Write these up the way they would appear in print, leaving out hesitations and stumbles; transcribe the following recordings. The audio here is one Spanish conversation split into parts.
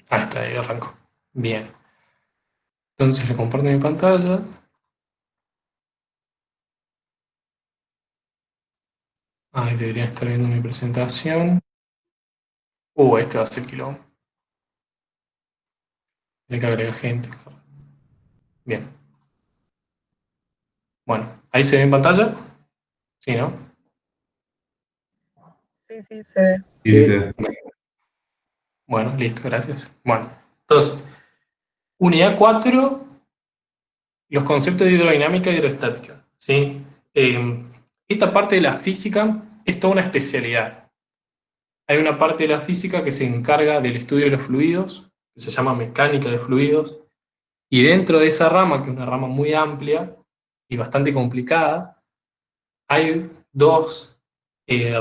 Ahí está, ahí arrancó. Bien. Entonces le comparto mi pantalla. Ahí debería estar viendo mi presentación. Este va a ser quilombo. Hay que agregar gente. Bien. Bueno, ahí se ve en pantalla. Sí, ¿no? Sí, sí, se ve. Sí, sí, sí. Bueno, listo, gracias. Bueno, entonces, unidad 4, los conceptos de hidrodinámica y hidrostática. ¿Sí? Esta parte de la física es toda una especialidad. Hay una parte de la física que se encarga del estudio de los fluidos, que se llama mecánica de fluidos, y dentro de esa rama, que es una rama muy amplia y bastante complicada, hay dos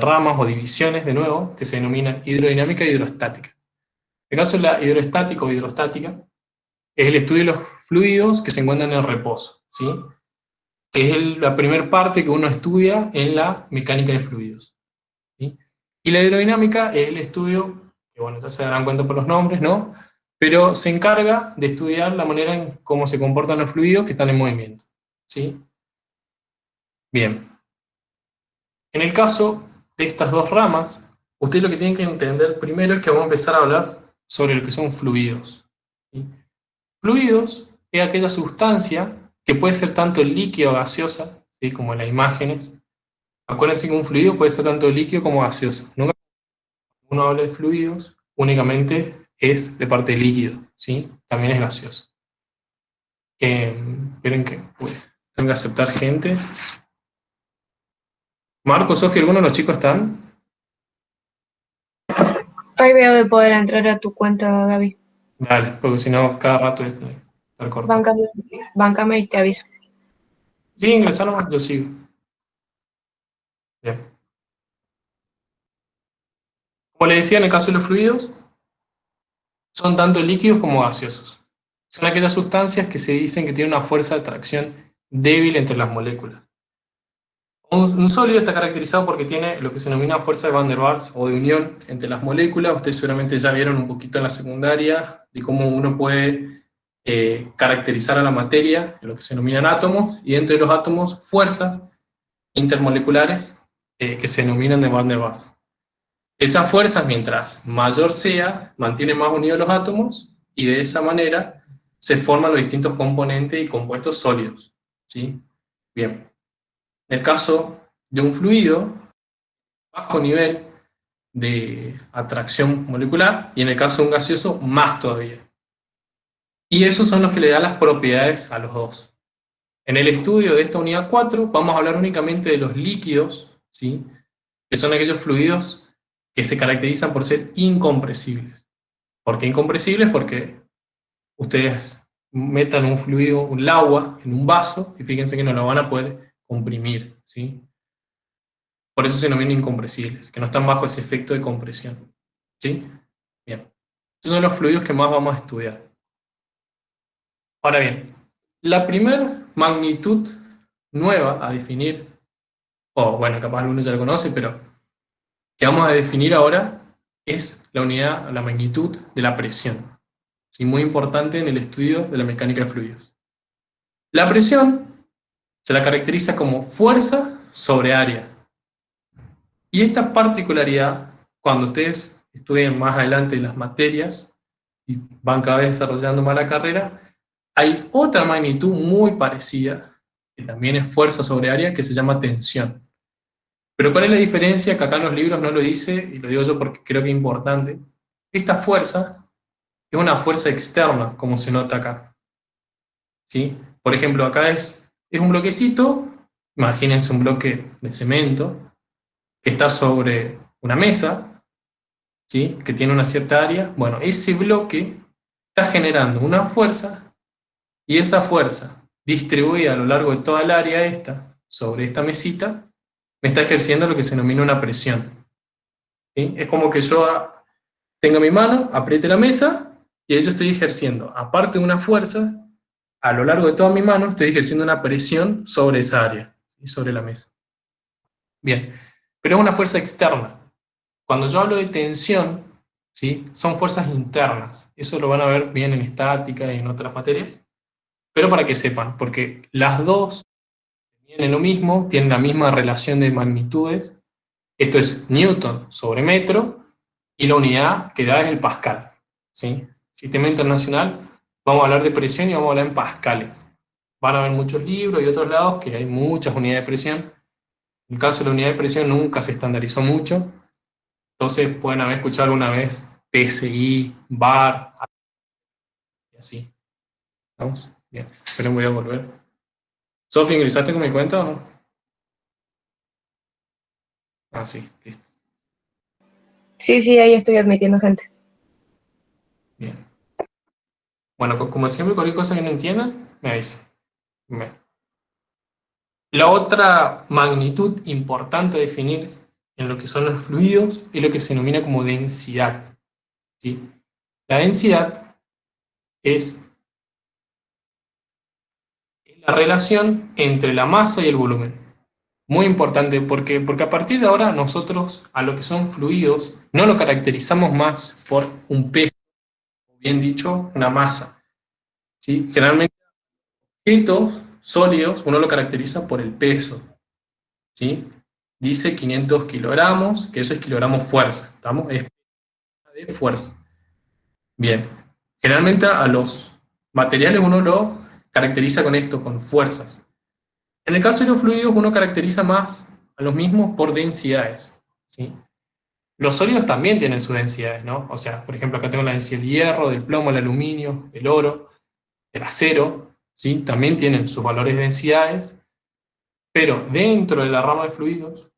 ramas o divisiones, de nuevo, que se denominan hidrodinámica y hidrostática. En el caso de la hidroestática o hidrostática, es el estudio de los fluidos que se encuentran en reposo, ¿sí? Es la primera parte que uno estudia en la mecánica de fluidos, ¿sí? Y la hidrodinámica es el estudio, que bueno, ya se darán cuenta por los nombres, ¿no? Pero se encarga de estudiar la manera en cómo se comportan los fluidos que están en movimiento, ¿sí? Bien. En el caso de estas dos ramas, ustedes lo que tienen que entender primero es que vamos a empezar a hablar sobre lo que son fluidos, ¿sí? Fluidos es aquella sustancia que puede ser tanto líquida o gaseosa, ¿sí? Como en las imágenes. Acuérdense que un fluido puede ser tanto líquido como gaseoso. Nunca uno habla de fluidos, únicamente es de parte líquido, ¿sí? También es gaseoso. Esperen que tengo que aceptar gente. Marco, Sofía, ¿alguno de los chicos están? Ahí veo de poder entrar a tu cuenta, Gaby. Dale, porque si no, cada rato es estar cortado. Báncame, báncame y te aviso. Sí, ingresaron, yo sigo. Bien. Como le decía, en el caso de los fluidos, son tanto líquidos como gaseosos. Son aquellas sustancias que se dicen que tienen una fuerza de atracción débil entre las moléculas. Un sólido está caracterizado porque tiene lo que se denomina fuerza de Van der Waals o de unión entre las moléculas. Ustedes seguramente ya vieron un poquito en la secundaria de cómo uno puede caracterizar a la materia en lo que se denominan átomos, y dentro de los átomos fuerzas intermoleculares que se denominan de Van der Waals. Esas fuerzas, mientras mayor sea, mantienen más unidos los átomos, y de esa manera se forman los distintos componentes y compuestos sólidos, ¿sí? Bien. En el caso de un fluido, bajo nivel de atracción molecular, y en el caso de un gaseoso, más todavía. Y esos son los que le dan las propiedades a los dos. En el estudio de esta unidad 4 vamos a hablar únicamente de los líquidos, ¿sí? Que son aquellos fluidos que se caracterizan por ser incompresibles. ¿Por qué incompresibles? Porque ustedes metan un fluido, el agua, en un vaso, y fíjense que no lo van a poder comprimir, ¿sí? Por eso se denominan incompresibles, que no están bajo ese efecto de compresión, ¿sí? Bien. Esos son los fluidos que más vamos a estudiar. Ahora bien, la primera magnitud nueva a definir, o bueno, capaz algunos ya lo conocen, pero que vamos a definir ahora es la unidad, la magnitud de la presión. ¿Sí? Muy importante en el estudio de la mecánica de fluidos. La presión se la caracteriza como fuerza sobre área. Y esta particularidad, cuando ustedes estudien más adelante las materias y van cada vez desarrollando más la carrera, hay otra magnitud muy parecida, que también es fuerza sobre área, que se llama tensión. Pero ¿cuál es la diferencia? Que acá en los libros no lo dice, y lo digo yo porque creo que es importante. Esta fuerza es una fuerza externa, como se nota acá, ¿sí? Por ejemplo, acá es un bloquecito, imagínense un bloque de cemento, que está sobre una mesa, ¿sí? Que tiene una cierta área. Bueno, ese bloque está generando una fuerza, y esa fuerza distribuida a lo largo de toda el área esta, sobre esta mesita, me está ejerciendo lo que se denomina una presión, ¿sí? Es como que yo tenga mi mano, apriete la mesa, y ahí yo estoy ejerciendo, aparte de una fuerza, a lo largo de toda mi mano, estoy ejerciendo una presión sobre esa área, ¿sí? Sobre la mesa. Bien, pero es una fuerza externa. Cuando yo hablo de tensión, ¿sí? Son fuerzas internas. Eso lo van a ver bien en estática y en otras materias. Pero para que sepan, porque las dos tienen lo mismo, tienen la misma relación de magnitudes. Esto es Newton sobre metro, y la unidad que da es el pascal, ¿sí? Sistema internacional, vamos a hablar de presión y vamos a hablar en pascales. Van a haber muchos libros y otros lados que hay muchas unidades de presión. En el caso de la unidad de presión nunca se estandarizó mucho, entonces pueden haber escuchado alguna vez PSI, bar, y así. ¿Vamos? Bien, esperen, voy a volver. Sofi, ¿ingresaste con mi cuenta o no? Ah, sí, listo. Sí, sí, ahí estoy admitiendo gente. Bien. Bueno, como siempre, cualquier cosa que no entiendan, me avisan. Bien. La otra magnitud importante a definir en lo que son los fluidos es lo que se denomina como densidad, ¿sí? La densidad es la relación entre la masa y el volumen. Muy importante porque a partir de ahora nosotros a lo que son fluidos no lo caracterizamos más por un peso, o bien dicho, una masa, ¿sí? Generalmente objetos sólidos uno lo caracteriza por el peso, ¿sí? Dice 500 kilogramos, que eso es kilogramos fuerza, ¿estamos? Es de fuerza. Bien. Generalmente a los materiales uno lo caracteriza con esto, con fuerzas. En el caso de los fluidos uno caracteriza más a los mismos por densidades, ¿sí? Los sólidos también tienen sus densidades, ¿no? O sea, por ejemplo, acá tengo la densidad del hierro, del plomo, el aluminio, el oro, el acero, ¿sí? También tienen sus valores de densidades, pero dentro de la rama de fluidos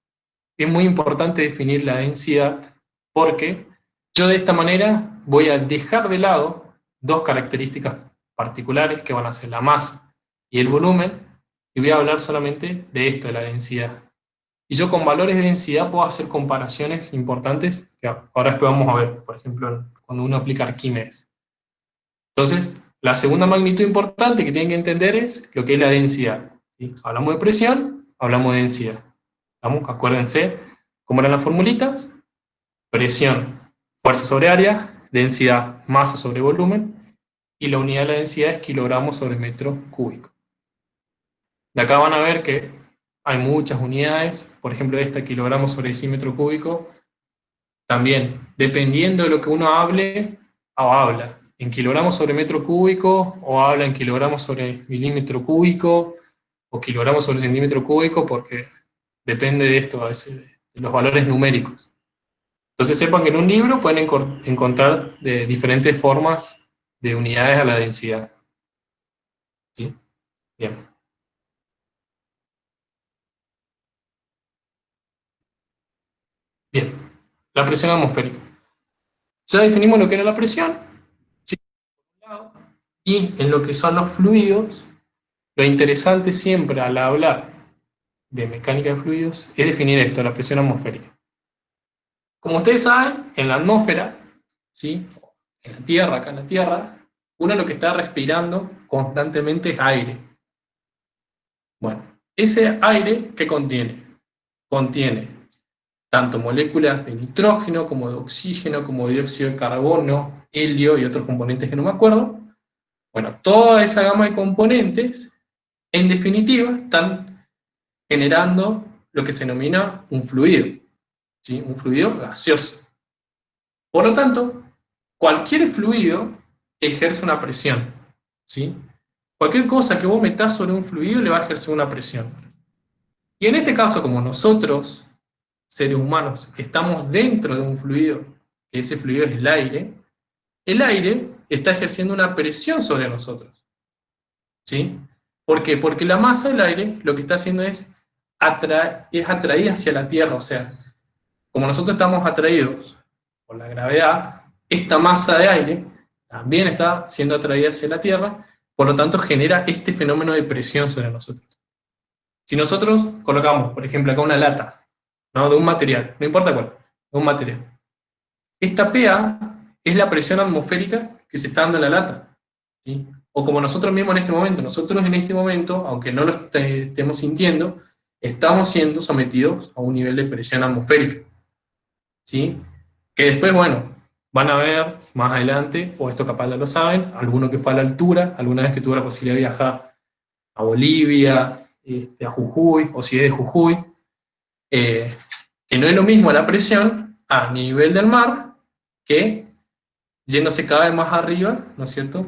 es muy importante definir la densidad porque yo de esta manera voy a dejar de lado dos características particulares que van a ser la masa y el volumen, y voy a hablar solamente de esto, de la densidad. Y yo con valores de densidad puedo hacer comparaciones importantes que ahora después vamos a ver, por ejemplo, cuando uno aplica Arquímedes. Entonces, la segunda magnitud importante que tienen que entender es lo que es la densidad, ¿sí? Hablamos de presión, hablamos de densidad. ¿Vamos? Acuérdense cómo eran las formulitas: presión, fuerza sobre área, densidad, masa sobre volumen, y la unidad de la densidad es kilogramos sobre metro cúbico. De acá van a ver que hay muchas unidades, por ejemplo esta, kilogramos sobre decímetro cúbico, también, dependiendo de lo que uno hable, o habla en kilogramos sobre metro cúbico, o habla en kilogramos sobre milímetro cúbico, o kilogramos sobre centímetro cúbico, porque depende de esto, a veces, de los valores numéricos. Entonces sepan que en un libro pueden encontrar de diferentes formas de unidades a la densidad. ¿Sí? Bien. Bien. La presión atmosférica. Ya definimos lo que era la presión, ¿sí? Y en lo que son los fluidos, lo interesante siempre al hablar de mecánica de fluidos es definir esto, la presión atmosférica. Como ustedes saben, en la atmósfera, ¿sí? En la Tierra, acá en la Tierra, uno lo que está respirando constantemente es aire. Bueno, ese aire, ¿qué contiene? Contiene tanto moléculas de nitrógeno como de oxígeno, como de dióxido de carbono, helio y otros componentes que no me acuerdo. Bueno, toda esa gama de componentes, en definitiva, están generando lo que se denomina un fluido, ¿sí? Un fluido gaseoso. Por lo tanto, cualquier fluido ejerce una presión, ¿sí? Cualquier cosa que vos metas sobre un fluido le va a ejercer una presión. Y en este caso, como nosotros, seres humanos, estamos dentro de un fluido, que ese fluido es el aire está ejerciendo una presión sobre nosotros, ¿sí? ¿Por qué? Porque la masa del aire lo que está haciendo es atraída hacia la Tierra, o sea, como nosotros estamos atraídos por la gravedad, esta masa de aire también está siendo atraída hacia la Tierra, por lo tanto genera este fenómeno de presión sobre nosotros. Si nosotros colocamos, por ejemplo, acá una lata, ¿no? De un material, no importa cuál, de un material. Esta PA es la presión atmosférica que se está dando en la lata, ¿sí? O como nosotros mismos en este momento, nosotros en este momento, aunque no lo estemos sintiendo, estamos siendo sometidos a un nivel de presión atmosférica, ¿sí? Que después, bueno, Van a ver más adelante, o esto capaz ya lo saben, alguno que fue a la altura, alguna vez que tuvo la posibilidad de viajar a Bolivia, a Jujuy, o si es de Jujuy, que no es lo mismo la presión a nivel del mar que yéndose cada vez más arriba, ¿no es cierto?,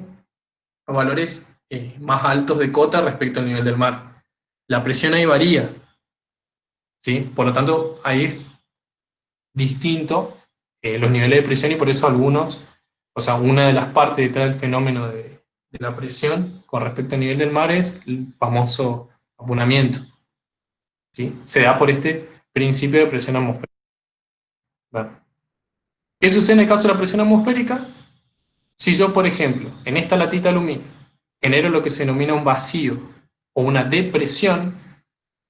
a valores más altos de cota respecto al nivel del mar. La presión ahí varía, ¿sí? Por lo tanto, ahí es distinto los niveles de presión y por eso algunos, o sea, una de las partes detrás del fenómeno de la presión con respecto al nivel del mar es el famoso apunamiento, ¿sí? Se da por este principio de presión atmosférica. Bueno, ¿qué sucede en el caso de la presión atmosférica? Si yo, por ejemplo, en esta latita de aluminio genero lo que se denomina un vacío o una depresión,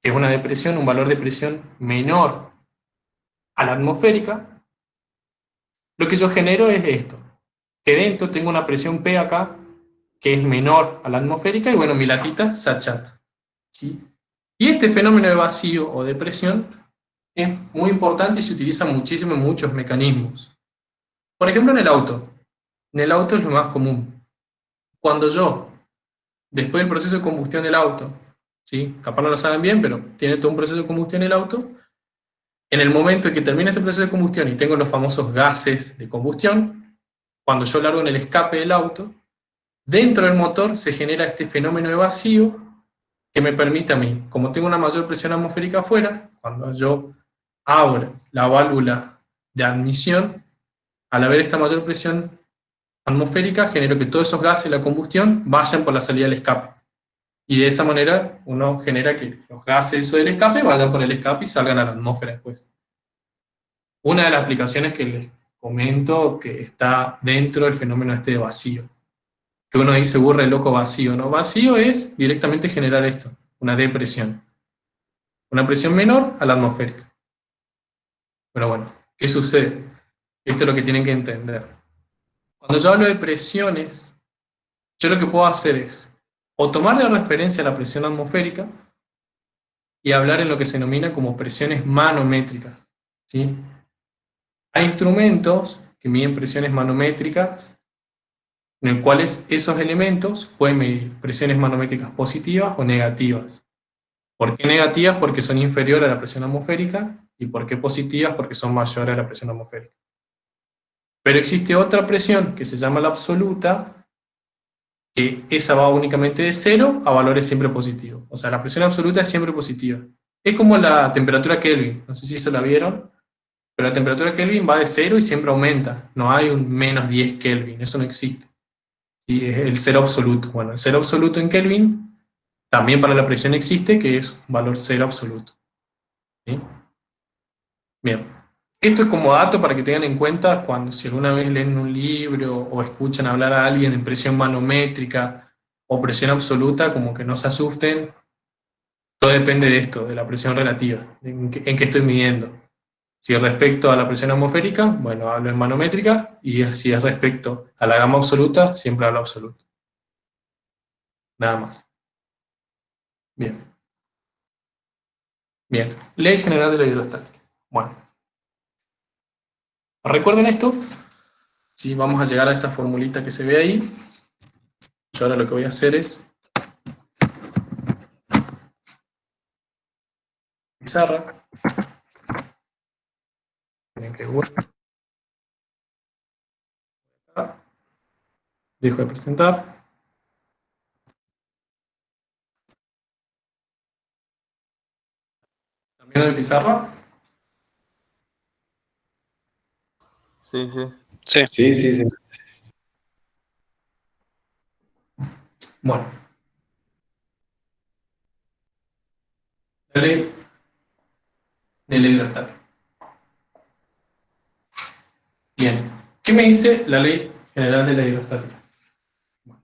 que es una depresión, un valor de presión menor a la atmosférica, lo que yo genero es esto, que dentro tengo una presión P acá, que es menor a la atmosférica, y bueno, mi latita se achata, ¿sí? Y este fenómeno de vacío o de presión es muy importante y se utiliza muchísimo en muchos mecanismos. Por ejemplo, en el auto. En el auto es lo más común. Cuando yo, después del proceso de combustión del auto, ¿sí?, capaz no lo saben bien, pero tiene todo un proceso de combustión el auto, en el momento en que termina ese proceso de combustión y tengo los famosos gases de combustión, cuando yo largo en el escape del auto, dentro del motor se genera este fenómeno de vacío que me permite a mí, como tengo una mayor presión atmosférica afuera, cuando yo abro la válvula de admisión, al haber esta mayor presión atmosférica, genero que todos esos gases de la combustión vayan por la salida del escape. Y de esa manera uno genera que los gases del escape vayan por el escape y salgan a la atmósfera después. Una de las aplicaciones que les comento que está dentro del fenómeno este de vacío, que uno dice burra el loco vacío, ¿no? Vacío es directamente generar esto, una depresión. Una presión menor a la atmosférica. Pero bueno, ¿qué sucede? Esto es lo que tienen que entender. Cuando yo hablo de presiones, yo lo que puedo hacer es o tomar de referencia la presión atmosférica y hablar en lo que se denomina como presiones manométricas, ¿sí? Hay instrumentos que miden presiones manométricas en los cuales esos elementos pueden medir presiones manométricas positivas o negativas. ¿Por qué negativas? Porque son inferiores a la presión atmosférica, y ¿por qué positivas? Porque son mayores a la presión atmosférica. Pero existe otra presión que se llama la absoluta, que esa va únicamente de 0 a valores siempre positivos. O sea, la presión absoluta es siempre positiva. Es como la temperatura Kelvin, no sé si se la vieron, pero la temperatura Kelvin va de 0 y siempre aumenta. No hay un menos 10 Kelvin, eso no existe. ¿Sí? Es el cero absoluto. Bueno, el cero absoluto en Kelvin también para la presión existe, que es un valor cero absoluto. ¿Sí? Bien. Esto es como dato para que tengan en cuenta cuando si alguna vez leen un libro o escuchan hablar a alguien de presión manométrica o presión absoluta, como que no se asusten. Todo depende de esto, de la presión relativa, en qué estoy midiendo. Si es respecto a la presión atmosférica, bueno, hablo en manométrica, y si es respecto a la gama absoluta, siempre hablo absoluto. Nada más. Bien. Bien. Ley general de la hidrostática. Bueno. Recuerden esto. Sí, vamos a llegar a esa formulita que se ve ahí. Yo ahora lo que voy a hacer es pizarra. Miren que bueno. Dejo de presentar. También de pizarra. Sí, sí. Sí. Sí, sí, sí. Bueno. La ley de la hidrostática. Bien. ¿Qué me dice la ley general de la hidrostática? Bueno.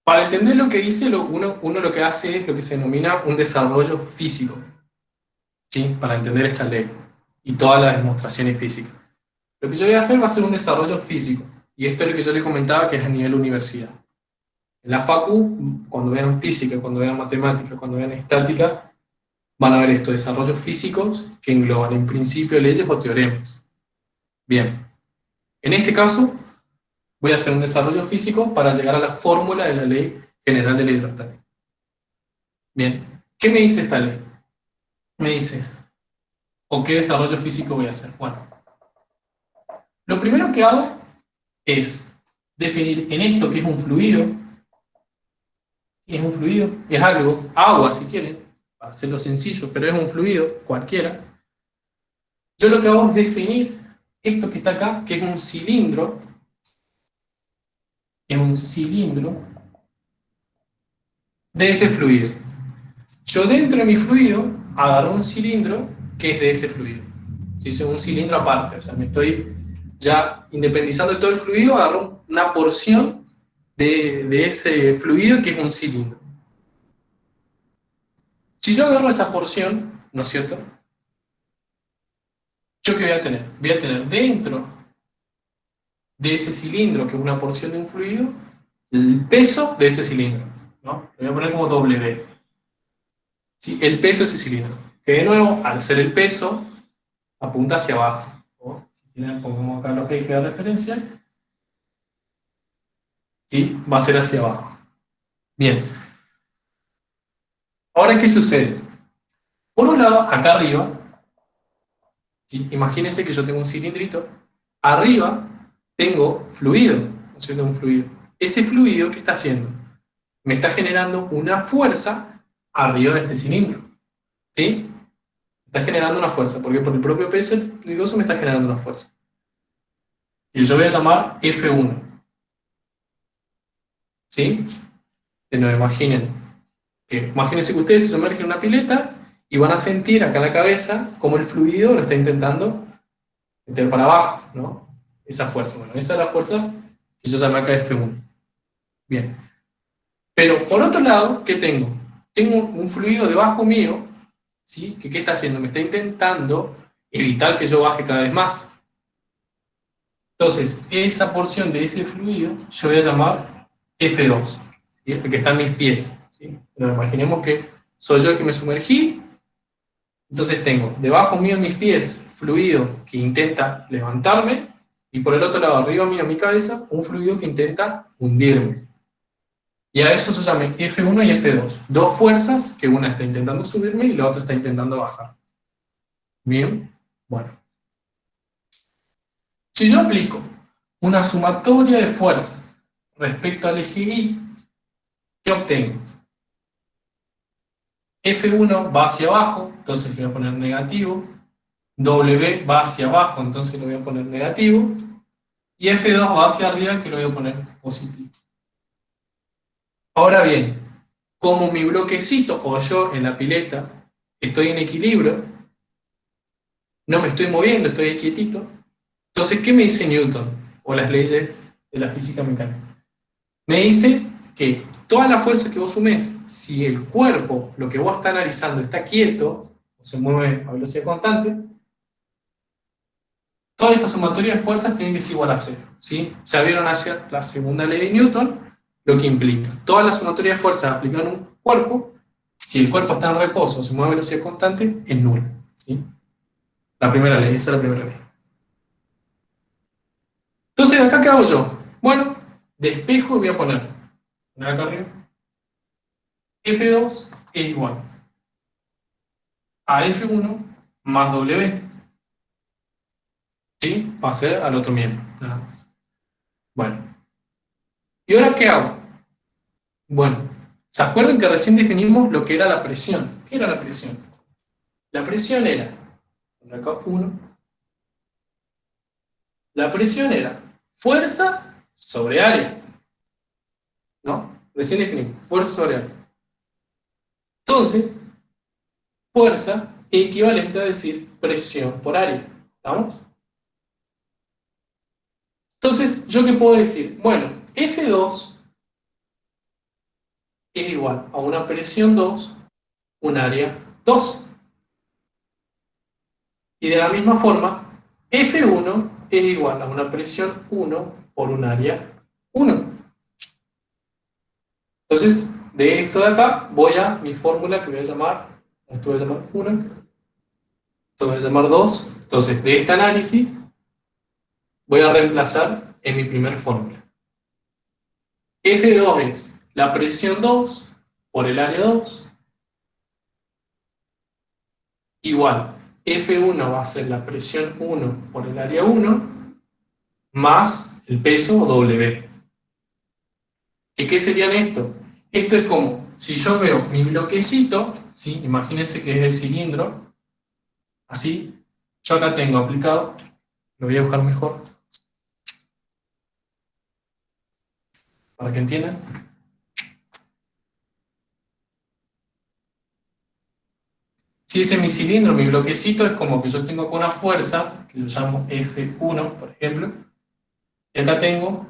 Para entender lo que dice, uno lo que hace es lo que se denomina un desarrollo físico. ¿Sí? Para entender esta ley y todas las demostraciones físicas. Lo que yo voy a hacer va a ser un desarrollo físico. Y esto es lo que yo les comentaba, que es a nivel universidad. En la facu, cuando vean física, cuando vean matemática, cuando vean estática, van a ver estos desarrollos físicos que engloban en principio leyes o teoremas. Bien. En este caso, voy a hacer un desarrollo físico para llegar a la fórmula de la ley general de la hidrostática. Bien, ¿qué me dice esta ley? Me dice, ¿o qué desarrollo físico voy a hacer? Bueno, lo primero que hago es definir en esto que es un fluido, es algo, agua si quieren, para hacerlo sencillo, pero es un fluido cualquiera. Yo lo que hago es definir esto que está acá, que es un cilindro de ese fluido. Yo dentro de mi fluido agarro un cilindro que es de ese fluido. ¿Sí? Es un cilindro aparte, o sea, me estoy ya independizando de todo el fluido, agarro una porción de ese fluido que es un cilindro. Si yo agarro esa porción, ¿no es cierto? ¿Yo qué voy a tener? Voy a tener dentro de ese cilindro, que es una porción de un fluido, el peso de ese cilindro, ¿no? Lo voy a poner como W. ¿Sí? El peso de ese cilindro. Que de nuevo, al ser el peso, apunta hacia abajo. ¿No? Si quieren, pongamos acá los ejes de referencia. ¿Sí? Va a ser hacia abajo. Bien. Ahora, ¿qué sucede? Por un lado, acá arriba, ¿sí? Imagínense que yo tengo un cilindrito. Arriba tengo fluido. ¿No es cierto? Un fluido. Ese fluido, ¿qué está haciendo? Me está generando una fuerza arriba de este cilindro. ¿Sí? Está generando una fuerza, porque por el propio peso peligroso me está generando una fuerza. Y yo voy a llamar F1. ¿Sí? De nuevo, imagínense que ustedes se sumergen en una pileta y van a sentir acá en la cabeza cómo el fluido lo está intentando meter para abajo, ¿no? Esa fuerza. Bueno, esa es la fuerza que yo llamé acá F1. Bien. Pero por otro lado, ¿qué tengo? Tengo un fluido debajo mío, ¿sí? ¿Qué está haciendo? Me está intentando evitar que yo baje cada vez más. Entonces, esa porción de ese fluido yo voy a llamar F2, ¿sí? El que está en mis pies. ¿Sí? Pero imaginemos que soy yo el que me sumergí, entonces tengo debajo mío en mis pies fluido que intenta levantarme, y por el otro lado, arriba mío en mi cabeza, un fluido que intenta hundirme. Y a eso se llama F1 y F2. Dos fuerzas que una está intentando subirme y la otra está intentando bajar. Bien, bueno. Si yo aplico una sumatoria de fuerzas respecto al eje Y, ¿qué obtengo? F1 va hacia abajo, entonces le voy a poner negativo. W va hacia abajo, entonces le voy a poner negativo. Y F2 va hacia arriba, que lo voy a poner positivo. Ahora bien, como mi bloquecito, o yo en la pileta, estoy en equilibrio, no me estoy moviendo, estoy quietito, entonces, ¿qué me dice Newton? O las leyes de la física mecánica. Me dice que toda la fuerza que vos sumés, si el cuerpo, lo que vos estás analizando, está quieto, o se mueve a velocidad constante, toda esa sumatoria de fuerzas tiene que ser igual a cero. ¿Sí? Ya vieron hacia la segunda ley de Newton, lo que implica. Toda la sumatoria de fuerzas aplicada en un cuerpo, si el cuerpo está en reposo o se mueve a velocidad constante, es nula. ¿Sí? La primera ley, esa es la primera ley. Entonces, ¿acá qué hago yo? Bueno, despejo y voy a poner acá arriba. F2 es igual a F1 más W. ¿Sí? Pasé al otro miembro. Nada más. Bueno. ¿Y ahora qué hago? Bueno, ¿se acuerdan que recién definimos lo que era la presión? ¿Qué era la presión? La presión era, acá 1, la presión era fuerza sobre área. ¿No? Recién definimos, fuerza sobre área. Entonces, fuerza es equivalente a decir presión por área. ¿Estamos? Entonces, ¿yo qué puedo decir? Bueno, F2 es igual a una presión 2, un área 2. Y de la misma forma, F1 es igual a una presión 1 por un área 1. Entonces, de esto de acá, voy a mi fórmula que voy a llamar, esto voy a llamar 1, esto voy a llamar 2. Entonces, de este análisis, voy a reemplazar en mi primer fórmula. F2 es la presión 2 por el área 2, igual F1 va a ser la presión 1 por el área 1, más el peso W. ¿Y qué serían esto? Esto es como, si yo veo mi bloquecito, ¿sí? Imagínense que es el cilindro, así, yo acá tengo aplicado, lo voy a buscar mejor, para que entiendan. Si ese es mi cilindro, mi bloquecito, es como que yo tengo acá una fuerza, que lo llamo F1, por ejemplo, y acá tengo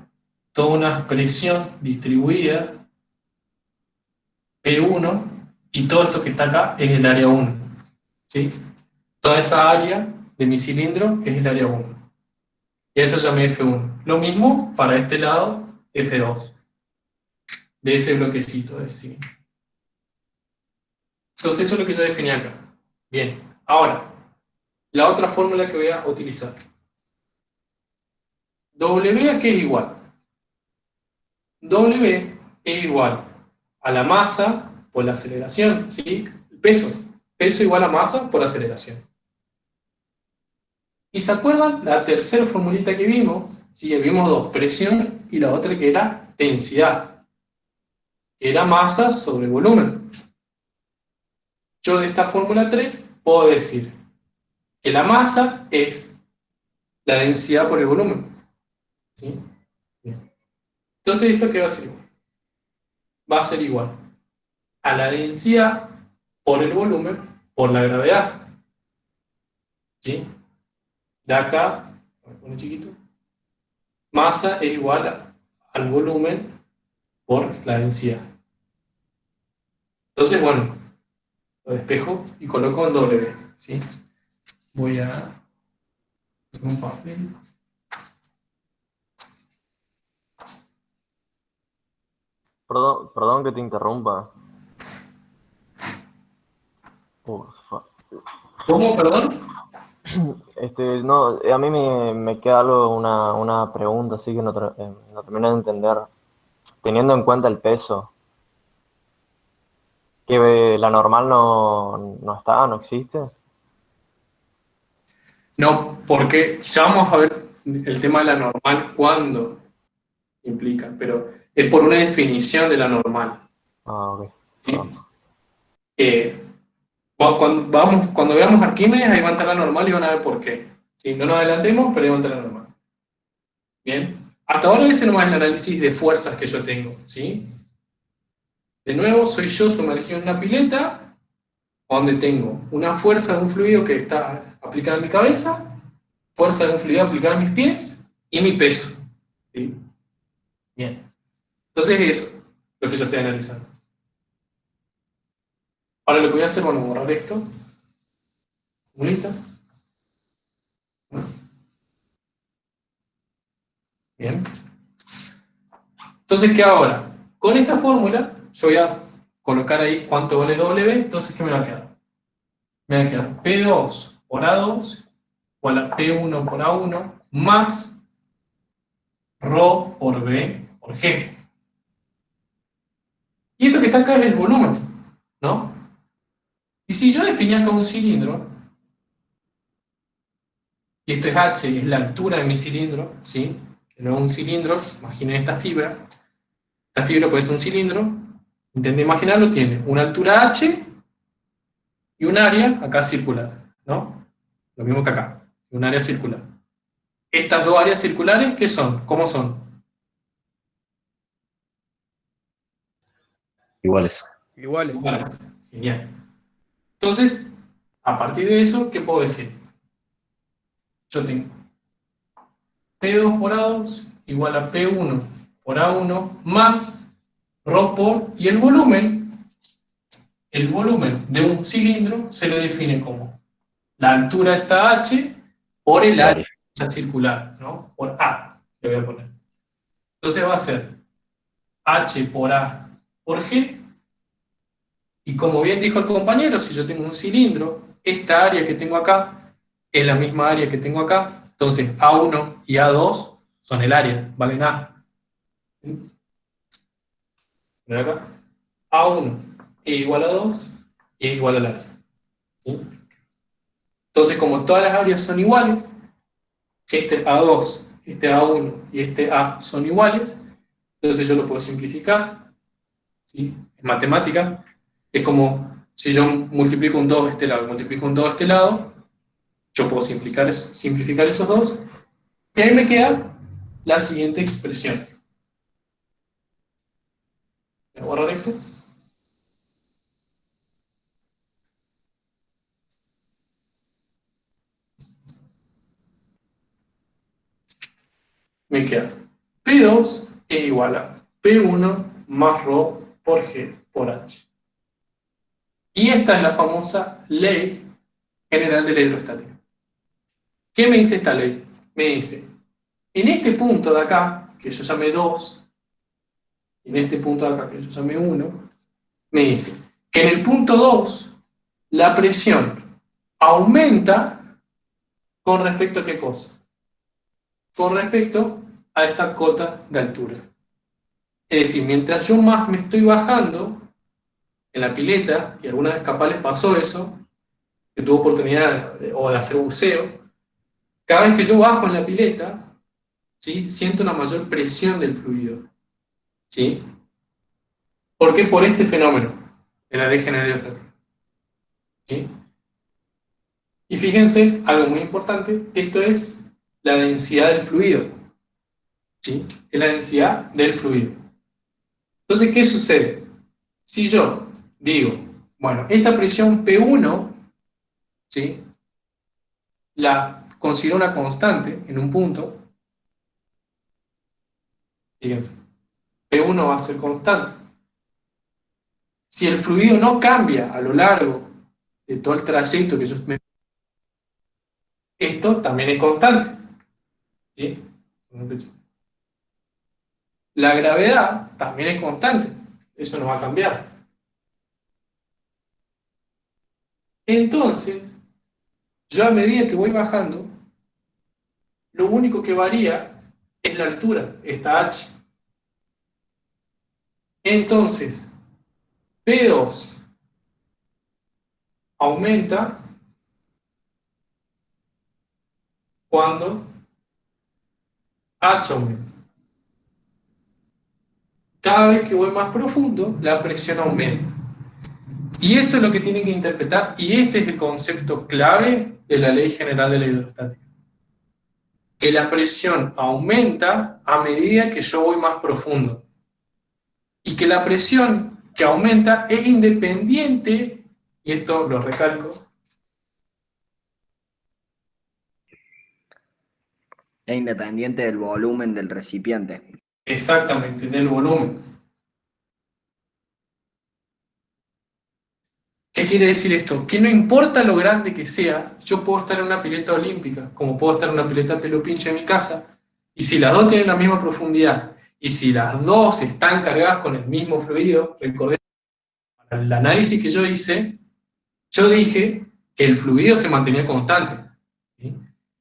toda una presión distribuida, P1, y todo esto que está acá es el área 1, ¿sí? Toda esa área de mi cilindro es el área 1. Y eso llamé F1. Lo mismo para este lado, F2, de ese bloquecito, es decir. Entonces eso es lo que yo definí acá. Bien, ahora, la otra fórmula que voy a utilizar. W a qué es igual. W es igual a la masa por la aceleración, ¿sí? Peso. Peso igual a masa por aceleración. ¿Y se acuerdan la tercera formulita que vimos? Sí, vimos dos, presión y la otra que era densidad, que era masa sobre volumen. Yo de esta fórmula 3 puedo decir que la masa es la densidad por el volumen. ¿Sí? Bien. Entonces, ¿esto qué va a ser igual? Va a ser igual a la densidad por el volumen por la gravedad. ¿Sí? De acá, voy a poner chiquito, masa es igual al volumen por la densidad. Entonces, bueno, lo despejo y coloco en W. ¿Sí? Voy a hacer un papel. Perdón que te interrumpa. ¿Cómo, perdón? No, a mí me queda una pregunta, así que no termino de entender. Teniendo en cuenta el peso, que la normal no existe. No, porque ya vamos a ver el tema de la normal cuándo implica, pero es por una definición de la normal. Ah, ok. ¿Sí? Cuando veamos Arquímedes, ahí va a estar la normal y van a ver por qué. ¿Sí? No nos adelantemos, pero ahí va a estar la normal. Bien. Hasta ahora ese nomás es el análisis de fuerzas que yo tengo. ¿Sí? De nuevo, soy yo sumergido en una pileta donde tengo una fuerza de un fluido que está aplicada en mi cabeza, fuerza de un fluido aplicada en mis pies y mi peso. ¿Sí? Bien. Entonces eso es lo que yo estoy analizando. Ahora lo que voy a hacer, bueno, borrar esto. Formulita. Bien. Entonces, ¿qué ahora? Con esta fórmula, yo voy a colocar ahí cuánto vale W, entonces, ¿qué me va a quedar? Me va a quedar P2 por A2 igual a P1 por A1 más Rho por B por G. Y esto que está acá es el volumen, ¿no? Y si yo definía acá un cilindro, y esto es H, es la altura de mi cilindro, ¿sí? Que no es un cilindro, imaginen esta fibra puede ser un cilindro, intenten imaginarlo, tiene una altura H y un área acá circular, ¿no? Lo mismo que acá, un área circular. Estas dos áreas circulares, ¿qué son? ¿Cómo son? Iguales. Iguales. Genial. Entonces, a partir de eso, ¿qué puedo decir? Yo tengo P2 por A2 igual a P1 por A1 más Rho por, y el volumen de un cilindro se lo define como la altura está H por el área circular, ¿no? Por A, le voy a poner. Entonces va a ser H por A por G, y como bien dijo el compañero, si yo tengo un cilindro, esta área que tengo acá es la misma área que tengo acá, Entonces, A1 y A2 son el área, valen A. ¿Ven acá? A1 es igual a 2 y es igual al área. ¿Sí? Entonces, como todas las áreas son iguales, este A2, este A1 y este A son iguales, entonces yo lo puedo simplificar. ¿Sí? En matemática es como si yo multiplico un 2 de este lado y multiplico un 2 de este lado, yo puedo simplificar esos dos, y ahí me queda la siguiente expresión. Voy a borrar esto. Me queda P2 es igual a P1 más ρ por G por H. Y esta es la famosa ley general de la hidrostática. ¿Qué me dice esta ley? Me dice, en este punto de acá, que yo llamé 2, y en este punto de acá, que yo llamé 1, me dice que en el punto 2 la presión aumenta con respecto a qué cosa? Con respecto a esta cota de altura. Es decir, mientras yo más me estoy bajando en la pileta, y alguna vez capaz les pasó eso, que tuve oportunidad de hacer buceo, cada vez que yo bajo en la pileta, ¿sí? Siento una mayor presión del fluido. ¿Sí? ¿Por qué? Por este fenómeno de la ley general de hidrostática. ¿Sí? Y fíjense, algo muy importante, esto es la densidad del fluido. ¿Sí? Es la densidad del fluido. Entonces, ¿qué sucede? Si yo digo, bueno, esta presión P1, ¿sí? La considero una constante en un punto, fíjense, P1 va a ser constante. Si el fluido no cambia a lo largo de todo el trayecto que yo me... Esto también es constante. ¿Sí? La gravedad también es constante. Eso no va a cambiar. Entonces, yo a medida que voy bajando, lo único que varía es la altura, esta h. Entonces, P2 aumenta cuando H aumenta. Cada vez que voy más profundo, la presión aumenta. Y eso es lo que tienen que interpretar, y este es el concepto clave de la ley general de la hidrostática. Que la presión aumenta a medida que yo voy más profundo. Y que la presión que aumenta es independiente, y esto lo recalco. Es independiente del volumen del recipiente. Exactamente, del volumen. ¿Qué quiere decir esto? Que no importa lo grande que sea, yo puedo estar en una pileta olímpica, como puedo estar en una pileta pelo pincho en mi casa, y si las dos tienen la misma profundidad, y si las dos están cargadas con el mismo fluido, recordemos, para el análisis que yo hice, yo dije que el fluido se mantenía constante. ¿Sí?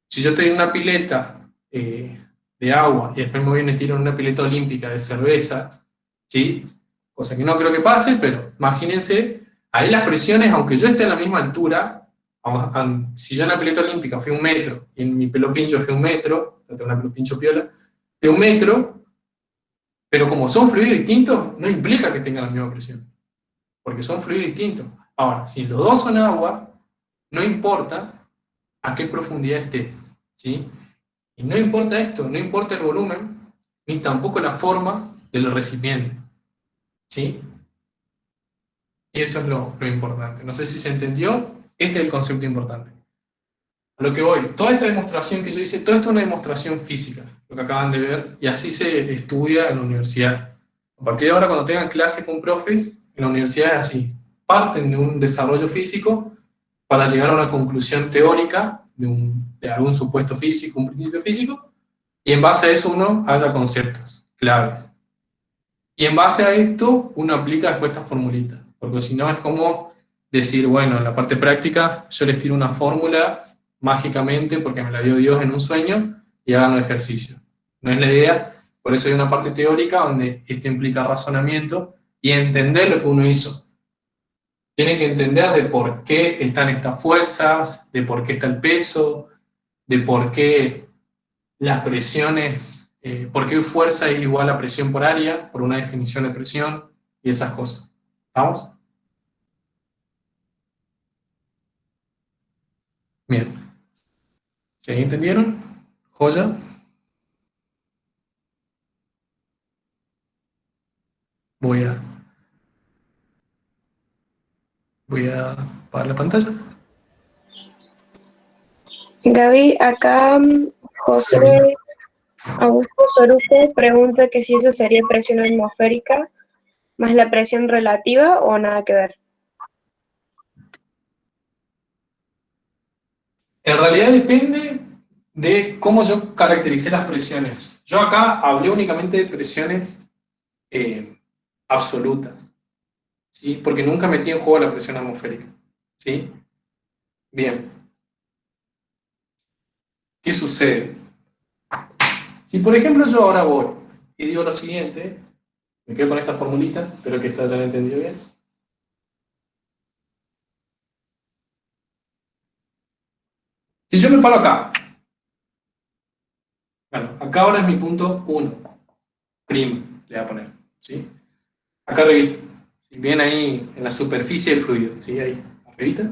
Si yo estoy en una pileta de agua y después me voy y me tiro en una pileta olímpica de cerveza, ¿sí? Cosa que no creo que pase, pero imagínense, ahí las presiones, aunque yo esté a la misma altura, si yo en la pileta olímpica fui 1 metro y en mi pelo pincho fui 1 metro, yo tengo una pelo pincho piola, de 1 metro, pero como son fluidos distintos, no implica que tengan la misma presión, porque son fluidos distintos. Ahora, si los dos son agua, no importa a qué profundidad esté, ¿sí? Y no importa esto, no importa el volumen, ni tampoco la forma del recipiente, ¿sí? Y eso es lo importante. No sé si se entendió, este es el concepto importante. A lo que voy, toda esta demostración que yo hice, todo esto es una demostración física, lo que acaban de ver, y así se estudia en la universidad. A partir de ahora, cuando tengan clases con profes, en la universidad es así. Parten de un desarrollo físico para llegar a una conclusión teórica de algún supuesto físico, un principio físico, y en base a eso uno haya conceptos claves. Y en base a esto uno aplica después estas formulitas, porque si no es como decir, bueno, en la parte práctica yo les tiro una fórmula mágicamente porque me la dio Dios en un sueño y hagan un ejercicio. No es la idea, por eso hay una parte teórica donde esto implica razonamiento y entender lo que uno hizo. Tiene que entender de por qué están estas fuerzas, de por qué está el peso, de por qué las presiones, por qué fuerza es igual a presión por área, por una definición de presión y esas cosas. ¿Vamos? Bien. ¿Se entendieron? ¿Joya? Voy a apagar la pantalla. Gaby, acá José Augusto Soruco pregunta que si eso sería presión atmosférica más la presión relativa o nada que ver. En realidad depende de cómo yo caractericé las presiones. Yo acá hablé únicamente de presiones absolutas, ¿sí? Porque nunca metí en juego la presión atmosférica, ¿sí? Bien. ¿Qué sucede? Si por ejemplo yo ahora voy y digo lo siguiente, me quedo con esta formulita, espero que esta hayan entendido bien. Si yo me paro acá, bueno, acá ahora es mi punto 1, primo, le voy a poner, ¿sí? Acá arriba, si bien ahí en la superficie del fluido, ¿sí? Ahí, arribita.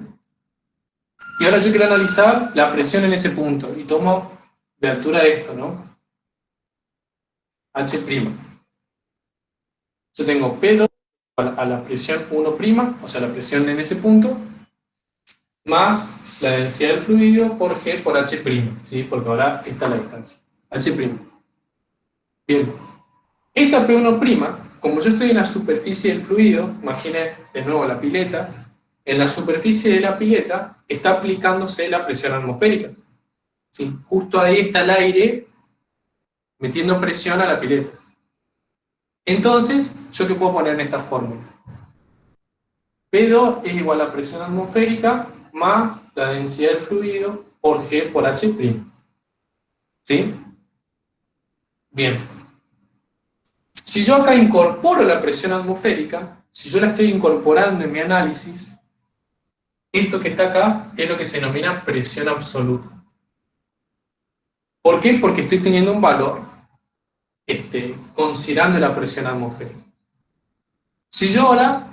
Y ahora yo quiero analizar la presión en ese punto, y tomo de altura esto, ¿no? H'. Yo tengo P2 a la presión 1', o sea, la presión en ese punto, más la densidad del fluido por G por H', ¿sí? Porque ahora esta es la distancia, H'. Bien, esta P1', como yo estoy en la superficie del fluido, imaginen de nuevo la pileta, en la superficie de la pileta está aplicándose la presión atmosférica, ¿sí? Justo ahí está el aire metiendo presión a la pileta. Entonces, ¿yo qué puedo poner en esta fórmula? P2 es igual a presión atmosférica más la densidad del fluido por G por H'. ¿Sí? Bien. Si yo acá incorporo la presión atmosférica, si yo la estoy incorporando en mi análisis, esto que está acá es lo que se denomina presión absoluta. ¿Por qué? Porque estoy teniendo un valor considerando la presión atmosférica. Si yo ahora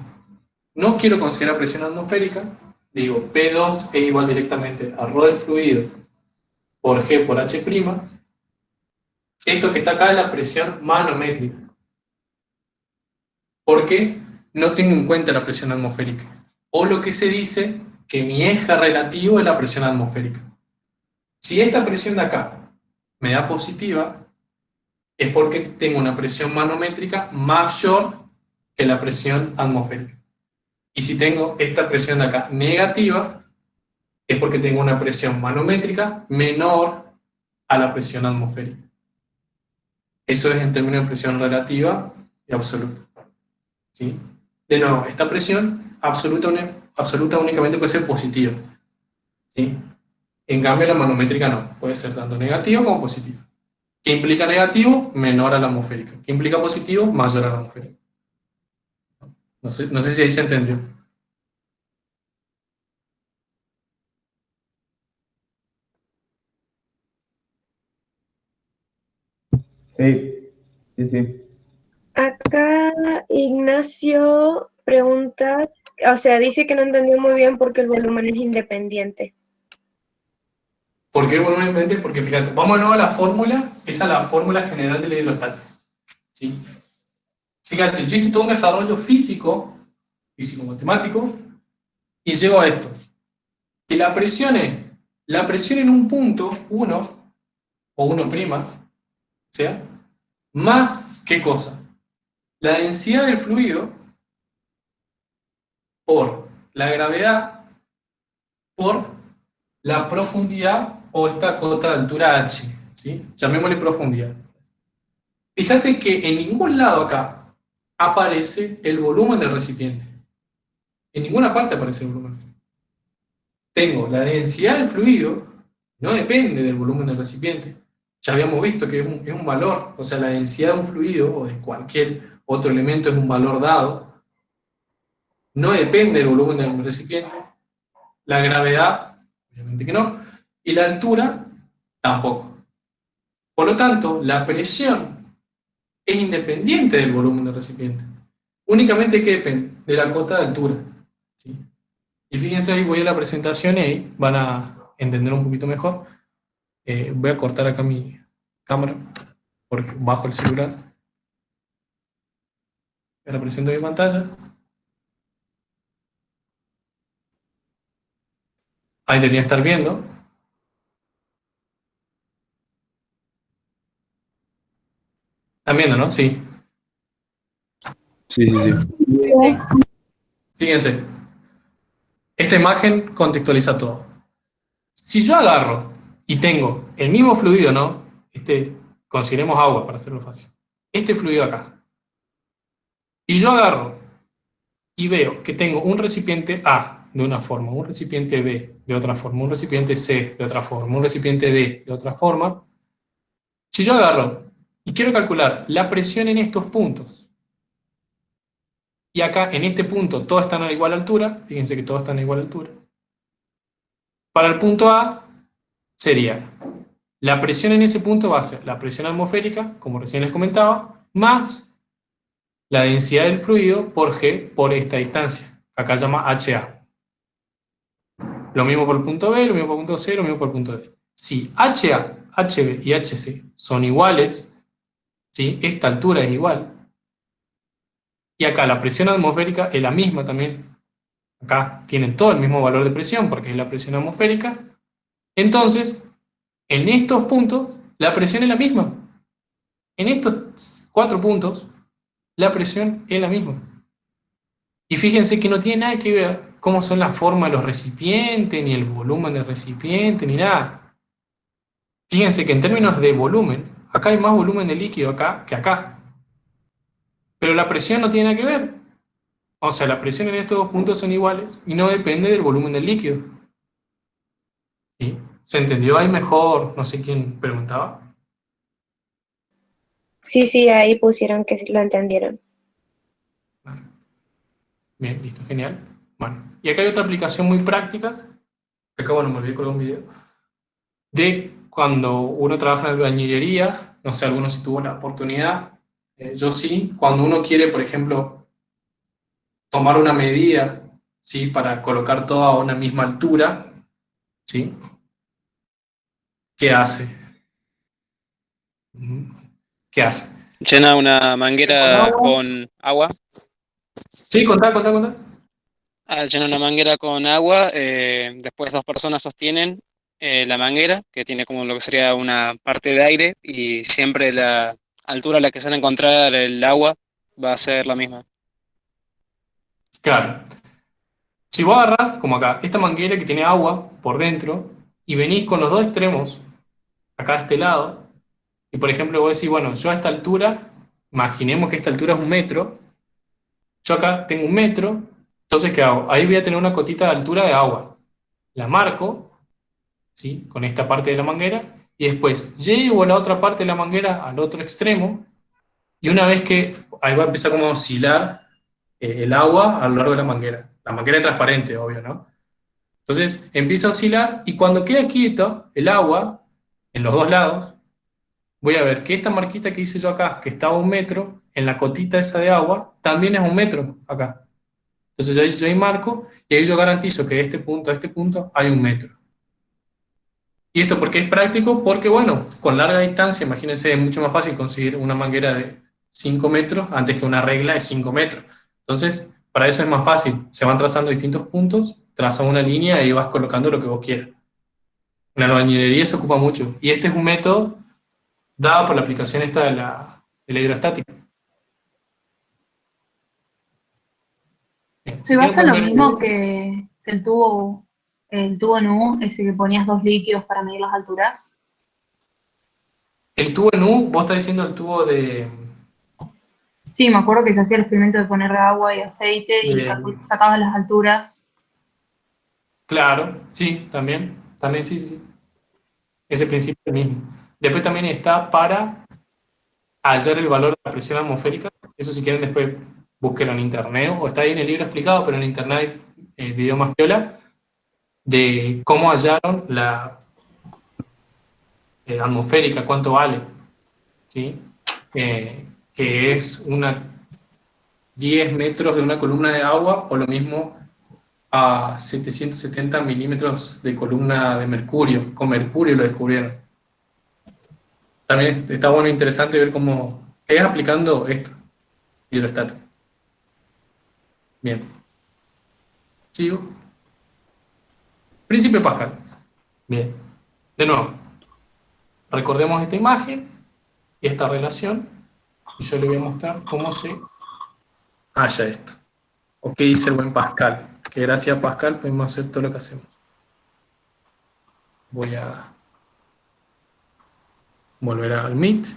no quiero considerar presión atmosférica, digo P2 es igual directamente a ρ del fluido por G por H'. Esto que está acá es la presión manométrica. ¿Por qué? No tengo en cuenta la presión atmosférica. O lo que se dice que mi eje relativo es la presión atmosférica. Si esta presión de acá me da positiva, es porque tengo una presión manométrica mayor que la presión atmosférica. Y si tengo esta presión de acá negativa, es porque tengo una presión manométrica menor a la presión atmosférica. Eso es en términos de presión relativa y absoluta. ¿Sí? De nuevo, esta presión absoluta únicamente puede ser positiva. ¿Sí? En cambio, la manométrica no, puede ser tanto negativa como positiva. ¿Qué implica negativo? Menor a la atmosférica. ¿Qué implica positivo? Mayor a la atmosférica. No sé si ahí se entendió. Sí, sí, sí. Acá Ignacio pregunta, o sea, dice que no entendió muy bien porque el volumen es independiente. ¿Por qué el volumen independiente? Porque fíjate, vamos de nuevo a la fórmula, esa es la fórmula general de la hidrostática. ¿Sí? Fíjate, yo hice todo un desarrollo físico-matemático, y llego a esto. Que la presión es, la presión en un punto, 1, o 1', ¿sea? Más, ¿qué cosa? La densidad del fluido por la gravedad por la profundidad o esta cota de altura h, ¿sí? Llamémosle profundidad. Fíjate que en ningún lado acá aparece el volumen del recipiente. En ninguna parte aparece el volumen. Tengo la densidad del fluido No depende del volumen del recipiente. Ya habíamos visto que es un valor, o sea, la densidad de un fluido o de cualquier otro elemento es un valor dado. No depende del volumen del recipiente. La gravedad, obviamente que no. Y la altura, tampoco. Por lo tanto, la presión es independiente del volumen del recipiente. Únicamente que depende de la cota de altura. ¿Sí? Y fíjense, ahí voy a la presentación y ahí van a entender un poquito mejor. Voy a cortar acá mi cámara, porque bajo el celular. Ahora presento mi pantalla. Ahí debería estar viendo. ¿Están viendo, no? Sí. Sí, sí, sí. Fíjense. Esta imagen contextualiza todo. Si yo agarro y tengo el mismo fluido, ¿no? Consideremos agua para hacerlo fácil. Este fluido acá. Y yo agarro y veo que tengo un recipiente A de una forma, un recipiente B de otra forma, un recipiente C de otra forma, un recipiente D de otra forma. Si yo agarro y quiero calcular la presión en estos puntos, y acá en este punto todos están a igual altura, fíjense que todos están a igual altura, para el punto A sería, la presión en ese punto va a ser la presión atmosférica, como recién les comentaba, más la densidad del fluido por G por esta distancia, acá se llama HA. Lo mismo por el punto B, lo mismo por el punto C, lo mismo por el punto D. Si HA, HB y HC son iguales, ¿sí? Esta altura es igual, y acá la presión atmosférica es la misma también, acá tienen todo el mismo valor de presión porque es la presión atmosférica, entonces, en estos puntos, la presión es la misma. En estos 4 puntos, la presión es la misma. Y fíjense que no tiene nada que ver cómo son las formas de los recipientes, ni el volumen del recipiente, ni nada. Fíjense que en términos de volumen, acá hay más volumen de líquido acá que acá. Pero la presión no tiene nada que ver. O sea, la presión en estos 2 puntos son iguales y no depende del volumen del líquido. ¿Sí? ¿Se entendió ahí mejor? No sé quién preguntaba. Sí, ahí pusieron que lo entendieron. Bien, listo, genial. Bueno, y acá hay otra aplicación muy práctica, que acá, bueno, me olvidé colgar un video, de cuando uno trabaja en albañilería, no sé, algunos si tuvo la oportunidad, yo sí, cuando uno quiere, por ejemplo, tomar una medida, ¿sí? Para colocar todo a una misma altura, ¿sí? ¿Qué hace? ¿Qué hace? Llena una Con manguera agua. con agua. Sí, contá. Llena una manguera con agua. Después 2 personas sostienen la manguera, que tiene como lo que sería una parte de aire, y siempre la altura a la que se va a encontrar el agua va a ser la misma. Claro. Si vos agarrás, como acá, esta manguera que tiene agua por dentro, y venís con los dos extremos, acá de este lado, y por ejemplo vos decís, bueno, yo a esta altura, imaginemos que esta altura es 1 metro, yo acá tengo 1 metro, entonces ¿qué hago? Ahí voy a tener una cotita de altura de agua. La marco, ¿sí? Con esta parte de la manguera, y después llevo la otra parte de la manguera al otro extremo, y una vez que ahí va a empezar como a oscilar el agua a lo largo de la manguera. La manguera es transparente, obvio, ¿no? Entonces empieza a oscilar, y cuando queda quieto el agua, en los dos lados, voy a ver que esta marquita que hice yo acá, que estaba a 1 metro, en la cotita esa de agua, también es 1 metro acá. Entonces yo ahí marco, y ahí yo garantizo que de este punto a este punto hay 1 metro. ¿Y esto por qué es práctico? Porque, bueno, con larga distancia, imagínense, es mucho más fácil conseguir una manguera de 5 metros antes que una regla de 5 metros. Entonces, para eso es más fácil. Se van trazando distintos puntos, trazas una línea y vas colocando lo que vos quieras. En la albañilería se ocupa mucho. Y este es un método dado por la aplicación esta de la hidrostática. Bien, Se si quieren basa en pueden lo ver el mismo video. que el tubo NU, ese que ponías 2 líquidos para medir las alturas. El tubo en U, vos estás diciendo el tubo Sí, me acuerdo que se hacía el experimento de poner agua y aceite y de- sacabas las alturas. Claro, sí, también. También, sí. Ese principio es el mismo. Después también está para hallar el valor de la presión atmosférica. Eso si quieren después búsquenlo en internet, o está ahí en el libro explicado, pero en internet hay video más piola, de cómo hallaron la atmosférica, cuánto vale, ¿sí? Que es 10 metros de una columna de agua, o lo mismo a 770 milímetros de columna de mercurio. Con mercurio lo descubrieron. También está bueno e interesante ver cómo es aplicando esto, hidrostático. Bien. Sigo. Príncipe Pascal. Bien. De nuevo, recordemos esta imagen y esta relación, y yo le voy a mostrar cómo se halla esto. O qué dice el buen Pascal. Que gracias a Pascal podemos hacer todo lo que hacemos. Voy a volver al Meet.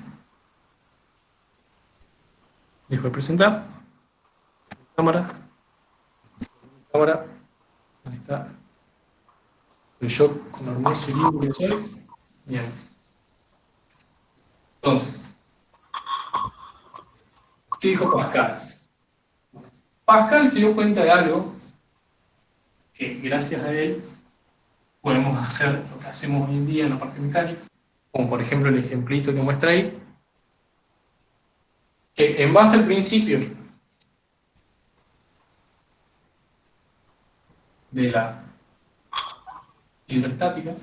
Dejo de presentar. Cámara. Cámara. Ahí está. Soy yo con lo hermoso y lindo que soy. Bien. Entonces, ¿qué dijo Pascal? Pascal se dio cuenta de algo que gracias a él podemos hacer lo que hacemos hoy en día en la parte mecánica, como por ejemplo el ejemplito que muestra ahí, que en base al principio de la hidrostática,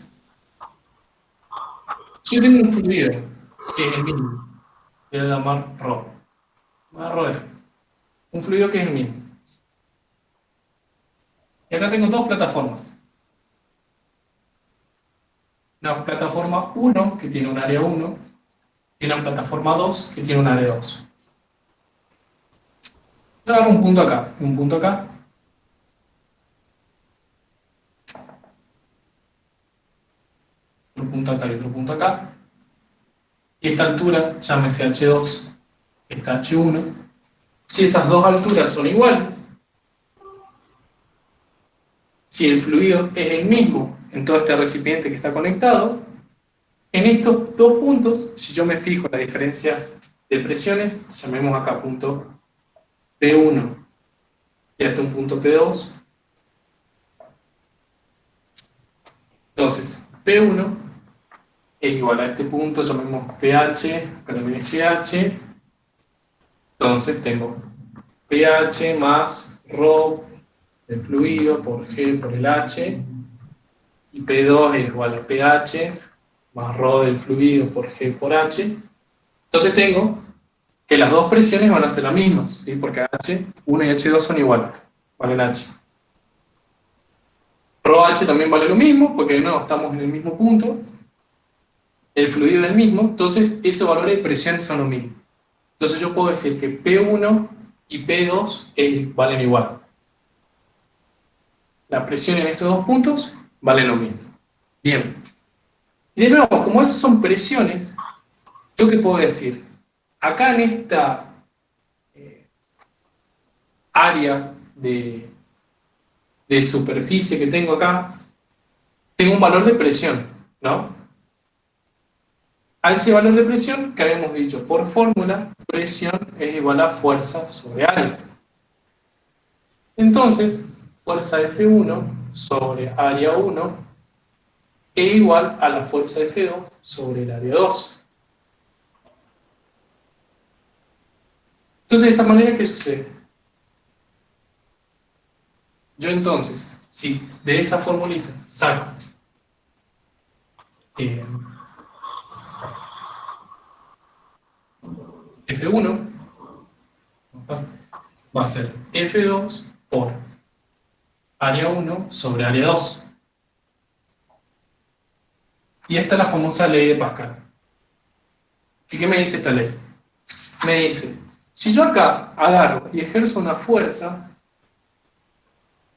yo tengo un fluido que es el mínimo, que voy a llamar ρ, un fluido que es el mínimo. Y acá tengo dos plataformas. Una plataforma 1 que tiene un área 1 y una plataforma 2 que tiene un área 2. Yo agarro un punto acá y un punto acá. Otro punto acá y otro punto acá. Y esta altura, llámese H2, esta H1. Si esas dos alturas son iguales, si el fluido es el mismo en todo este recipiente que está conectado, en estos dos puntos, si yo me fijo en las diferencias de presiones, llamemos acá punto P1 y hasta un punto P2. Entonces, P1 es igual a este punto, llamemos pH, acá también es pH. Entonces tengo pH más ρ del fluido por G por el H, y P2 es igual a pH más ρ del fluido por G por H. Entonces tengo que las dos presiones van a ser las mismas, ¿sí? Porque H1 y H2 son iguales, valen H. ρH también vale lo mismo, porque de nuevo estamos en el mismo punto, el fluido es el mismo, entonces esos valores de presión son los mismos. Entonces yo puedo decir que P1 y P2 valen igual. La presión en estos dos puntos vale lo mismo. Bien. Y de nuevo, como esas son presiones, ¿yo qué puedo decir? Acá en esta área de superficie que tengo acá, tengo un valor de presión, ¿no? A ese valor de presión, que habíamos dicho por fórmula, presión es igual a fuerza sobre área. Entonces, fuerza F1 sobre área 1 es igual a la fuerza F2 sobre el área 2. Entonces, de esta manera, ¿qué sucede? Yo entonces, si de esa formulita saco F1, va a ser F2 por área 1 sobre área 2. Y esta es la famosa ley de Pascal. ¿Y qué me dice esta ley? Me dice, si yo acá agarro y ejerzo una fuerza,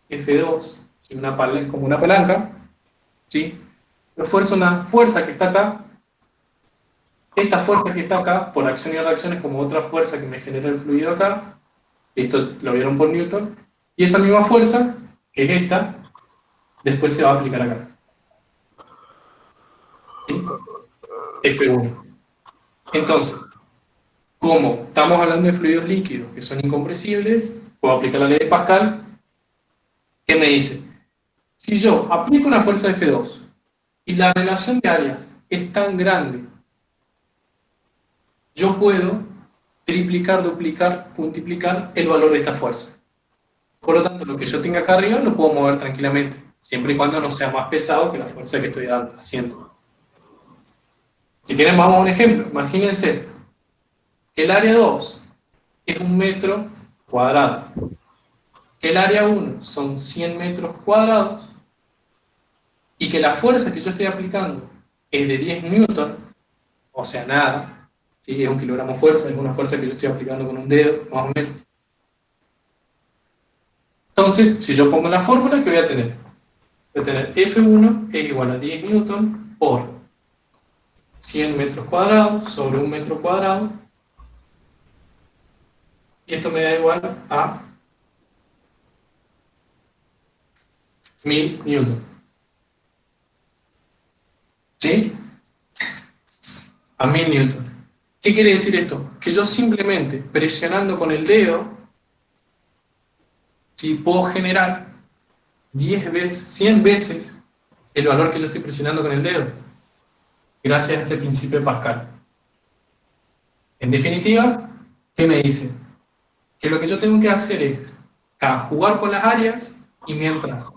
F2, como una palanca, ¿sí? Yo ejerzo una fuerza que está acá, esta fuerza que está acá, por acción y reacción, es como otra fuerza que me genera el fluido acá, esto lo vieron por Newton, y esa misma fuerza, que es esta, después se va a aplicar acá. ¿Sí? F1. Entonces, como estamos hablando de fluidos líquidos que son incompresibles, puedo aplicar la ley de Pascal, que me dice, si yo aplico una fuerza F2 y la relación de áreas es tan grande, yo puedo triplicar, duplicar, multiplicar el valor de esta fuerza. Por lo tanto, lo que yo tenga acá arriba lo puedo mover tranquilamente, siempre y cuando no sea más pesado que la fuerza que estoy haciendo. Si quieren, vamos a un ejemplo. Imagínense que el área 2 es 1 metro cuadrado, que el área 1 son 100 metros cuadrados, y que la fuerza que yo estoy aplicando es de 10 newton, o sea, nada, ¿sí? Es 1 kilogramo fuerza, es una fuerza que yo estoy aplicando con un dedo, más o menos. Entonces, si yo pongo la fórmula, ¿qué voy a tener? Voy a tener F1 es igual a 10 newton por 100 metros cuadrados sobre 1 metro cuadrado, y esto me da igual a 1000 newton. ¿Sí? A 1000 newton. ¿Qué quiere decir esto? Que yo simplemente presionando con el dedo, ¿sí?, puedo generar 10 veces, 100 veces el valor que yo estoy presionando con el dedo, gracias a este principio de Pascal. En definitiva, ¿qué me dice? Que lo que yo tengo que hacer es jugar con las áreas, y mientras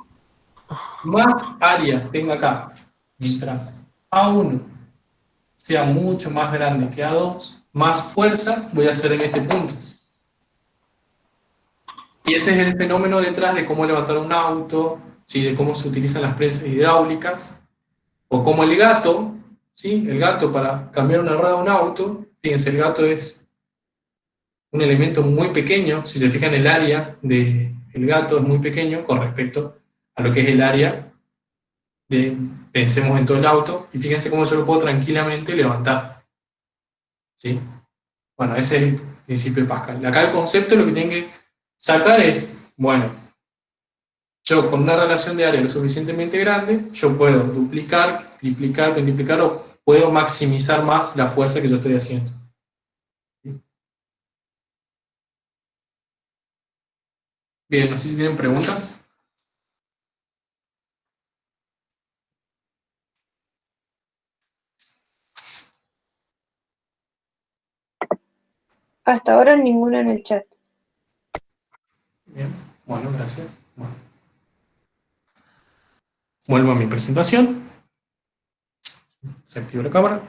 más área tenga acá, mientras A1 sea mucho más grande que A2, más fuerza voy a hacer en este punto. Y ese es el fenómeno detrás de cómo levantar un auto, ¿sí?, de cómo se utilizan las presas hidráulicas, o como el gato, ¿sí?, el gato para cambiar una rueda de un auto. Fíjense, el gato es un elemento muy pequeño. Si se fijan, el área del gato es muy pequeño con respecto a lo que es el área pensemos en todo el auto, y fíjense cómo yo lo puedo tranquilamente levantar, ¿sí? Bueno, ese es el principio de Pascal. Acá el concepto lo que tienen que sacar es, bueno, yo con una relación de área lo suficientemente grande, yo puedo duplicar, triplicar, multiplicar, o puedo maximizar más la fuerza que yo estoy haciendo. Bien, no sé si tienen preguntas. Hasta ahora ninguna en el chat. Bien, bueno, gracias. Bueno. Vuelvo a mi presentación. Se activa la cámara.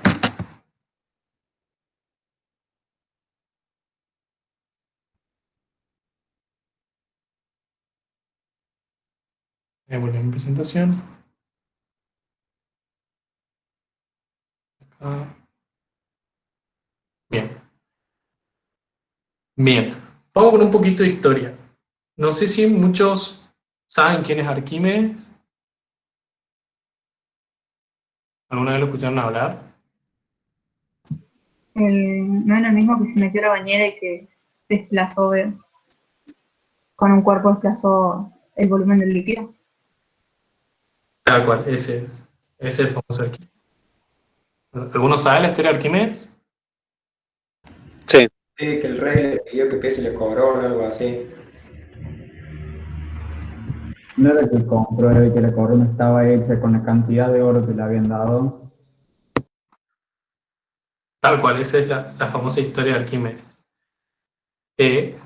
Vuelvo a mi presentación. Acá. Bien. Bien. Vamos con un poquito de historia. No sé si muchos saben quién es Arquímedes. ¿Alguna vez lo escucharon hablar? ¿No era el mismo que se metió a la bañera y que desplazó, con un cuerpo desplazó el volumen del líquido? Tal cual, ese es el famoso Arquímedes. ¿Alguno sabe la historia de Arquímedes? Sí. Sí, que el rey le pidió que pese le cobró o algo así. No era que compró, era que la corona estaba hecha con la cantidad de oro que le habían dado. Tal cual, esa es la famosa historia de Arquímedes.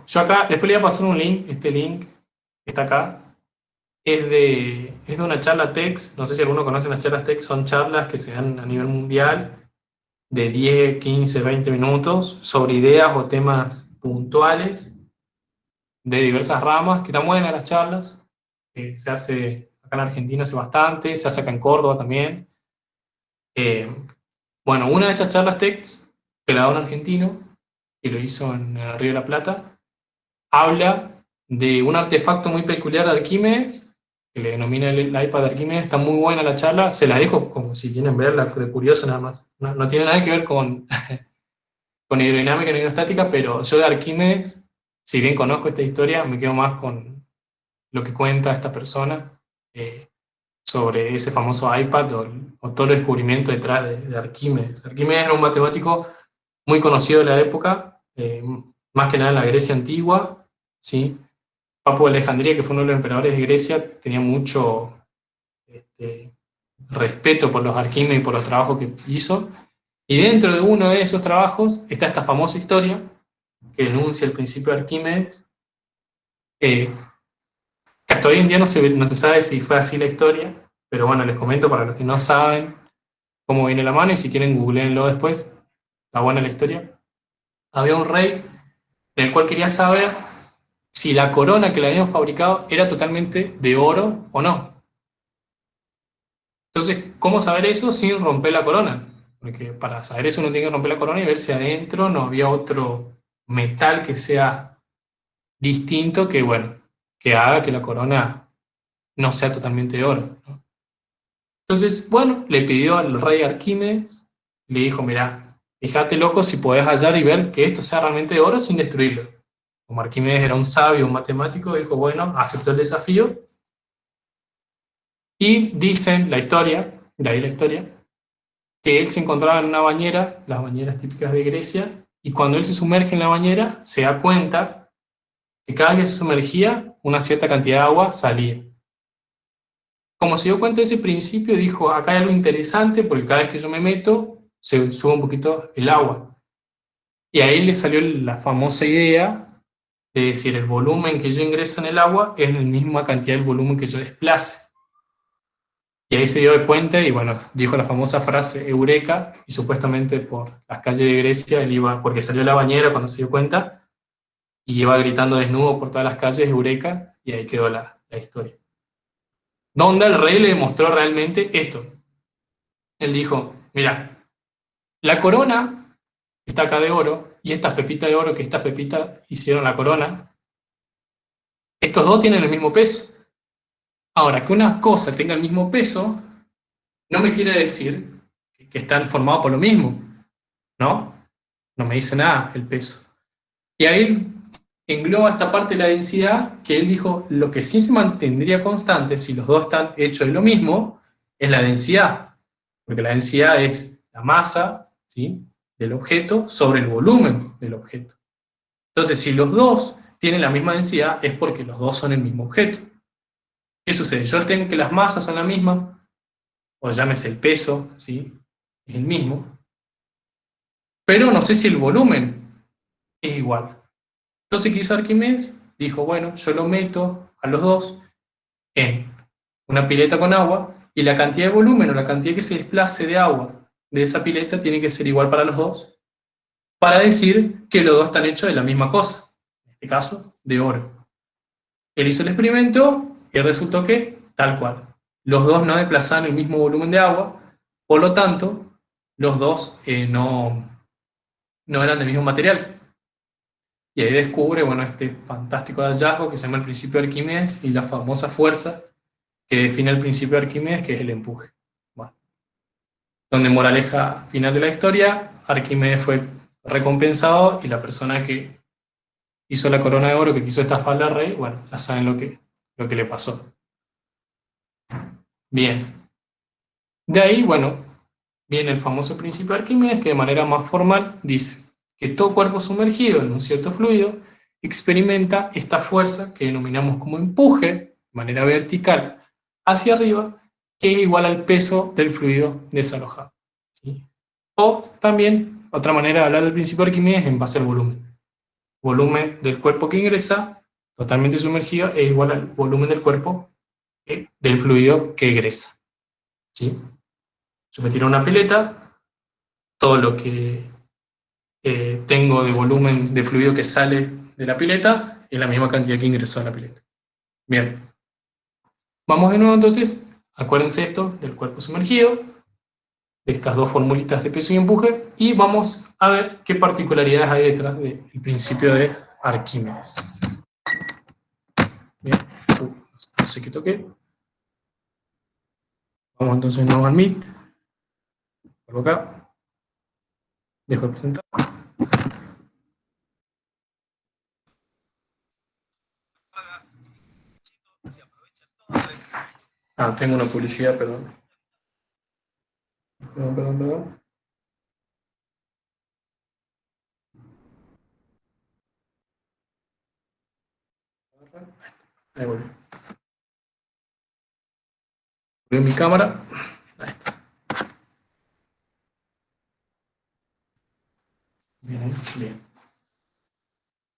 Yo acá, después le voy a pasar un link. Este link que está acá es de una charla TEDx. No sé si alguno conoce las charlas TEDx. Son charlas que se dan a nivel mundial de 10, 15, 20 minutos sobre ideas o temas puntuales de diversas ramas, que están buenas las charlas. Se hace acá en Argentina hace bastante, se hace acá en Córdoba también. Bueno, una de estas charlas TEDx, que la da un argentino, que lo hizo en el Río de la Plata, habla de un artefacto muy peculiar de Arquímedes, que le denomina el iPad de Arquímedes. Está muy buena la charla, se la dejo como si quieren verla, de curioso nada más. No tiene nada que ver con, con hidrodinámica ni hidrostática, pero yo de Arquímedes, si bien conozco esta historia, me quedo más con lo que cuenta esta persona. sobre ese famoso iPad o todo el descubrimiento detrás de Arquímedes. Arquímedes era un matemático muy conocido de la época, más que nada en la Grecia antigua, ¿sí? Papo de Alejandría, que fue uno de los emperadores de Grecia, tenía mucho respeto por los Arquímedes y por los trabajos que hizo. Y dentro de uno de esos trabajos está esta famosa historia que enuncia el principio de Arquímedes, que hasta hoy en día no se sabe si fue así la historia, pero bueno, les comento para los que no saben cómo viene la mano y si quieren googleenlo después, está buena la historia. Había un rey el cual quería saber si la corona que le habían fabricado era totalmente de oro o no. Entonces, ¿cómo saber eso sin romper la corona? Porque para saber eso uno tiene que romper la corona y ver si adentro no había otro metal que sea distinto que, bueno, que haga que la corona no sea totalmente de oro, ¿no? Entonces, bueno, le pidió al rey Arquímedes, le dijo, mirá, fíjate loco si podés hallar y ver que esto sea realmente de oro sin destruirlo. Como Arquímedes era un sabio, un matemático, dijo, bueno, aceptó el desafío. Y dicen la historia, de ahí la historia, que él se encontraba en una bañera, las bañeras típicas de Grecia, y cuando él se sumerge en la bañera, se da cuenta que cada vez que se sumergía, una cierta cantidad de agua salía. Como se dio cuenta de ese principio, dijo, acá hay algo interesante, porque cada vez que yo me meto, se sube un poquito el agua. Y ahí le salió la famosa idea de decir, el volumen que yo ingreso en el agua es la misma cantidad del volumen que yo desplace. Y ahí se dio de cuenta y bueno, dijo la famosa frase Eureka, y supuestamente por las calles de Grecia él iba, porque salió de la bañera cuando se dio cuenta, y iba gritando desnudo por todas las calles Eureka, y ahí quedó la historia. Donde el rey le demostró realmente esto. Él dijo, mira, la corona está acá de oro, y estas pepitas de oro que estas pepitas hicieron la corona, estos dos tienen el mismo peso. Ahora, que una cosa tenga el mismo peso, no me quiere decir que están formados por lo mismo, ¿no? No me dice nada el peso. Y ahí engloba esta parte de la densidad que él dijo, lo que sí se mantendría constante si los dos están hechos de lo mismo, es la densidad. Porque la densidad es la masa, ¿sí?, del objeto sobre el volumen del objeto. Entonces, si los dos tienen la misma densidad, es porque los dos son el mismo objeto. ¿Qué sucede? Yo tengo que las masas son la misma, o llámese el peso, ¿sí?, es el mismo, pero no sé si el volumen es igual. Entonces, ¿qué hizo Arquímedes? Dijo, bueno, yo lo meto a los dos en una pileta con agua y la cantidad de volumen o la cantidad que se desplace de agua de esa pileta tiene que ser igual para los dos, para decir que los dos están hechos de la misma cosa, en este caso, de oro. Él hizo el experimento y resultó que, tal cual, los dos no desplazaban el mismo volumen de agua, por lo tanto, los dos no eran del mismo material. Y ahí descubre, bueno, este fantástico hallazgo que se llama el principio de Arquímedes y la famosa fuerza que define el principio de Arquímedes, que es el empuje. Bueno, donde moraleja final de la historia, Arquímedes fue recompensado y la persona que hizo la corona de oro, que quiso estafarle al rey, bueno, ya saben lo que le pasó. Bien. De ahí, bueno, viene el famoso principio de Arquímedes, que de manera más formal dice que todo cuerpo sumergido en un cierto fluido experimenta esta fuerza que denominamos como empuje, de manera vertical, hacia arriba, que es igual al peso del fluido desalojado, ¿sí? O también, otra manera de hablar del principio de Arquímedes en base al volumen. Volumen del cuerpo que ingresa, totalmente sumergido, es igual al volumen del cuerpo del fluido que egresa, ¿sí? Yo me tiro una pileta, todo lo que tengo de volumen de fluido que sale de la pileta es la misma cantidad que ingresó a la pileta. Bien. Vamos de nuevo entonces, acuérdense esto del cuerpo sumergido, de estas dos formulitas de peso y empuje, y vamos a ver qué particularidades hay detrás del principio de Arquímedes. Bien. No sé qué toqué. Vamos entonces de nuevo al Meet. Por acá. Dejo de presentar. Ah, tengo una publicidad, perdón. Perdón. Ahí volví. Volví mi cámara. Ahí está. Bien, bien.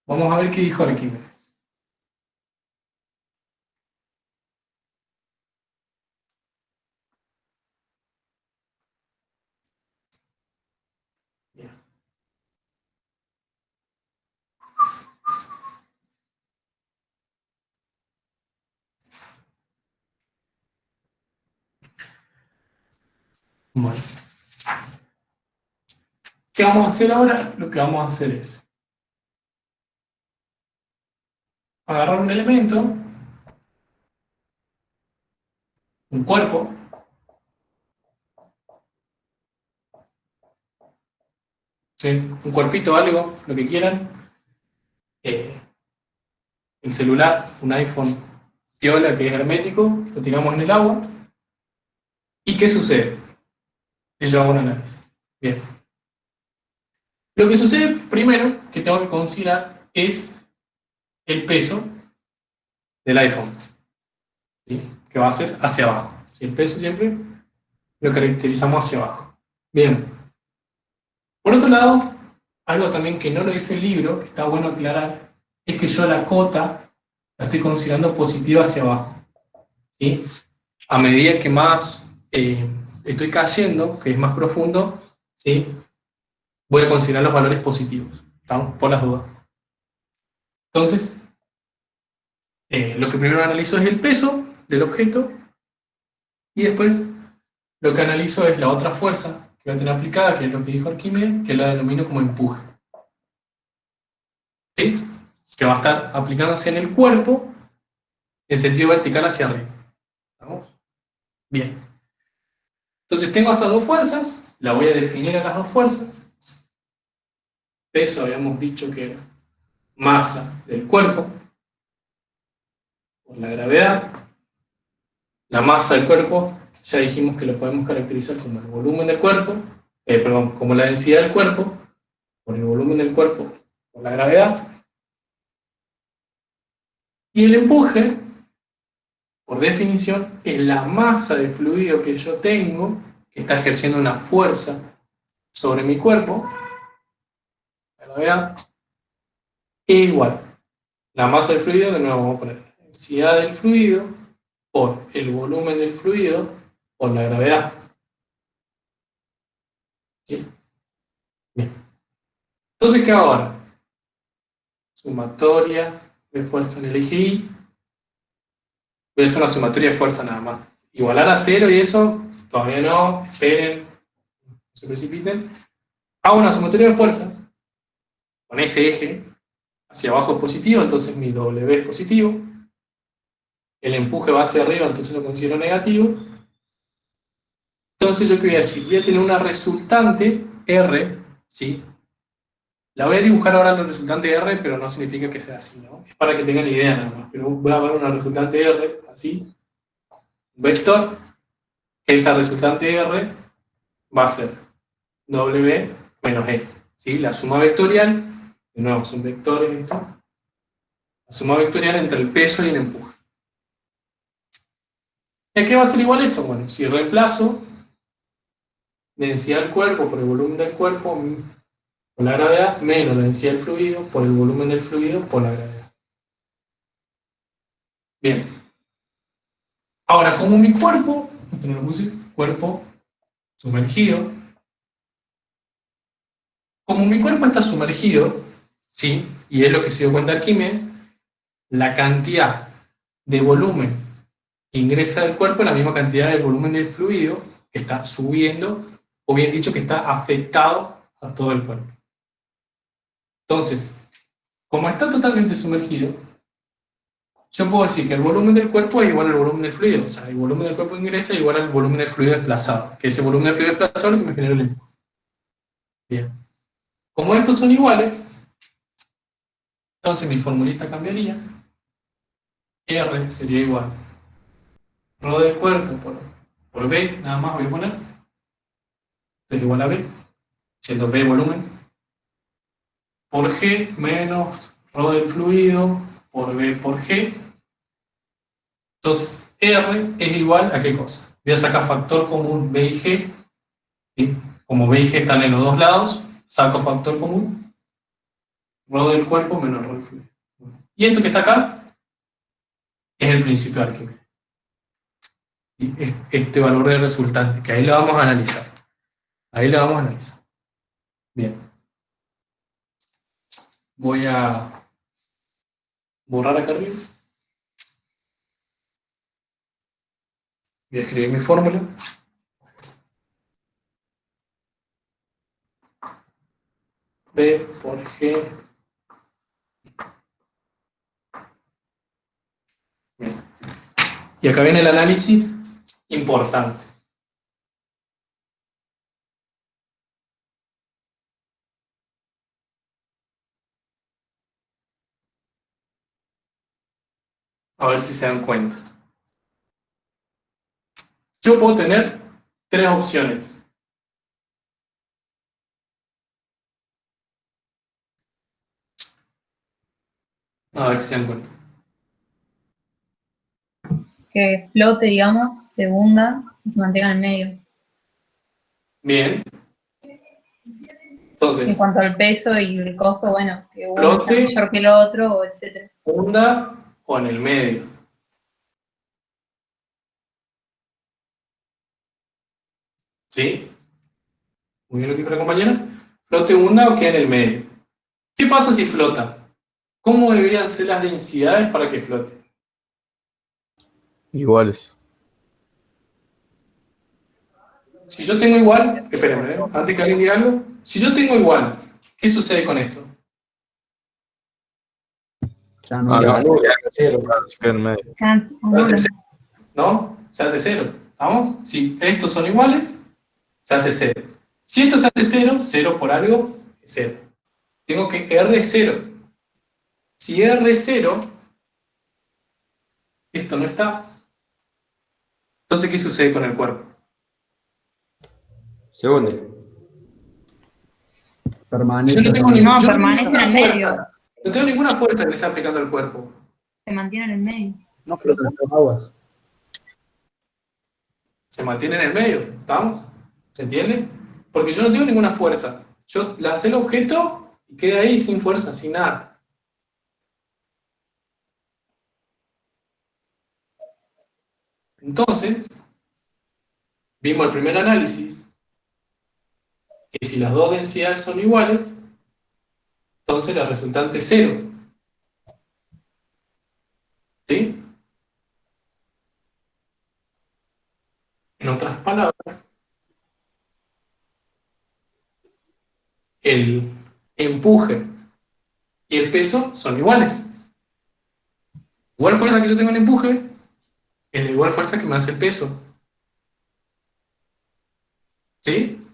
Vamos a ver qué dijo Arquímedes. Bien. Bueno. ¿Qué vamos a hacer ahora? Lo que vamos a hacer es agarrar un elemento, un cuerpo, ¿sí? Un cuerpito, algo, lo que quieran, el celular, un iPhone piola que es hermético, lo tiramos en el agua, ¿y qué sucede? Si yo hago un análisis. Bien. Lo que sucede primero que tengo que considerar es el peso del iPhone, ¿sí? Que va a ser hacia abajo. ¿Sí? El peso siempre lo caracterizamos hacia abajo. Bien. Por otro lado, algo también que no lo dice el libro, que está bueno aclarar, es que yo la cota la estoy considerando positiva hacia abajo. ¿Sí? A medida que más estoy cayendo, que es más profundo, ¿sí? Voy a considerar los valores positivos. ¿Estamos? Por las dudas. Entonces, lo que primero analizo es el peso del objeto y después lo que analizo es la otra fuerza que va a tener aplicada, que es lo que dijo Arquímedes, que la denomino como empuje. ¿Sí? Que va a estar aplicándose en el cuerpo en sentido vertical hacia arriba. ¿Estamos? Bien. Entonces tengo esas dos fuerzas, la voy a definir a las dos fuerzas. Peso habíamos dicho que era masa del cuerpo por la gravedad. La masa del cuerpo, ya dijimos que lo podemos caracterizar como el volumen del cuerpo, como la densidad del cuerpo, por el volumen del cuerpo, por la gravedad. Y el empuje, por definición, es la masa de fluido que yo tengo, que está ejerciendo una fuerza sobre mi cuerpo, la gravedad, e igual. La masa del fluido, de nuevo vamos a poner la densidad del fluido por el volumen del fluido por la gravedad. ¿Sí? Bien. Entonces, ¿qué hago ahora? Sumatoria de fuerza en el eje Y. Voy a hacer una sumatoria de fuerza nada más. Igualar a cero y eso, todavía no, esperen, no se precipiten. Hago una sumatoria de fuerzas con ese eje hacia abajo es positivo, entonces mi W es positivo. El empuje va hacia arriba, entonces lo considero negativo. Entonces, ¿yo qué voy a decir? Voy a tener una resultante R, ¿sí? La voy a dibujar ahora la resultante R, pero no significa que sea así, ¿no? Es para que tengan idea nada más. Pero voy a ver una resultante R, así. Un vector, que esa resultante R va a ser W menos E, ¿sí? La suma vectorial, de nuevo, son vectores esto. La suma vectorial entre el peso y el empuje. ¿Y a qué va a ser igual eso? Bueno, si reemplazo densidad del cuerpo por el volumen del cuerpo por la gravedad, menos la densidad del fluido por el volumen del fluido por la gravedad. Bien. Ahora, como mi cuerpo, esto no lo puse, cuerpo sumergido, como mi cuerpo está sumergido, ¿sí? Y es lo que se dio cuenta Arquímedes, la cantidad de volumen que ingresa del cuerpo es la misma cantidad del volumen del fluido que está subiendo, o bien dicho, que está afectado a todo el cuerpo. Entonces, como está totalmente sumergido, yo puedo decir que el volumen del cuerpo es igual al volumen del fluido, o sea, el volumen del cuerpo ingresa es igual al volumen del fluido desplazado, que ese volumen del fluido desplazado es lo que me genera el empuje. Bien. Como estos son iguales, entonces mi formulita cambiaría. R sería igual Rho del cuerpo por B, nada más voy a poner. Es igual a B, siendo B volumen. Por G menos rho del fluido por B por G. Entonces, R es igual a ¿qué cosa? Voy a sacar factor común B y G. ¿Sí? Como B y G están en los dos lados, saco factor común. Rho del cuerpo menos rho del fluido. Y esto que está acá es el principio de Arquímedes. Y este valor de resultante, que ahí lo vamos a analizar. Ahí lo vamos a analizar. Bien. Voy a borrar acá arriba. Voy a escribir mi fórmula. B por G. Bien. Y acá viene el análisis importante. A ver si se dan cuenta. Yo puedo tener tres opciones. A ver si se dan cuenta. Que flote, digamos, se hunda y se mantenga en el medio. Bien. En Entonces, cuanto al peso y el coso, bueno, que uno sea flote, mayor que el otro, etc. hunda o en el medio. ¿Sí? Muy bien lo que dijo la compañera. Flote, hunda o queda en el medio. ¿Qué pasa si flota? ¿Cómo deberían ser las densidades para que flote? Iguales. Si yo tengo igual, espérenme, antes que alguien diga algo. Si yo tengo igual, ¿qué sucede con esto? Ya no Se lo anula, cero. Se queda en medio. Se hace cero, ¿no? Se hace cero. ¿Estamos? Si estos son iguales, se hace cero. Si esto se hace cero, cero por algo es cero. Tengo que R es cero. Si R es cero, esto no está. Entonces, ¿qué sucede con el cuerpo? Se hunde. permanece. Yo no tengo, con- No, yo no tengo permanece en el ninguna medio. fuerza. No tengo ninguna fuerza que le está aplicando al cuerpo. Se mantiene en el medio. No flota en las aguas. Se mantiene en el medio. ¿Estamos? ¿Se entiende? Porque yo no tengo ninguna fuerza. Yo lancé el objeto y quedé ahí sin fuerza, sin nada. Entonces, vimos el primer análisis, que si las dos densidades son iguales, entonces la resultante es cero. ¿Sí? En otras palabras, el empuje y el peso son iguales. Igual fuerza que yo tengo en empuje es la igual fuerza que me hace el peso. ¿Sí?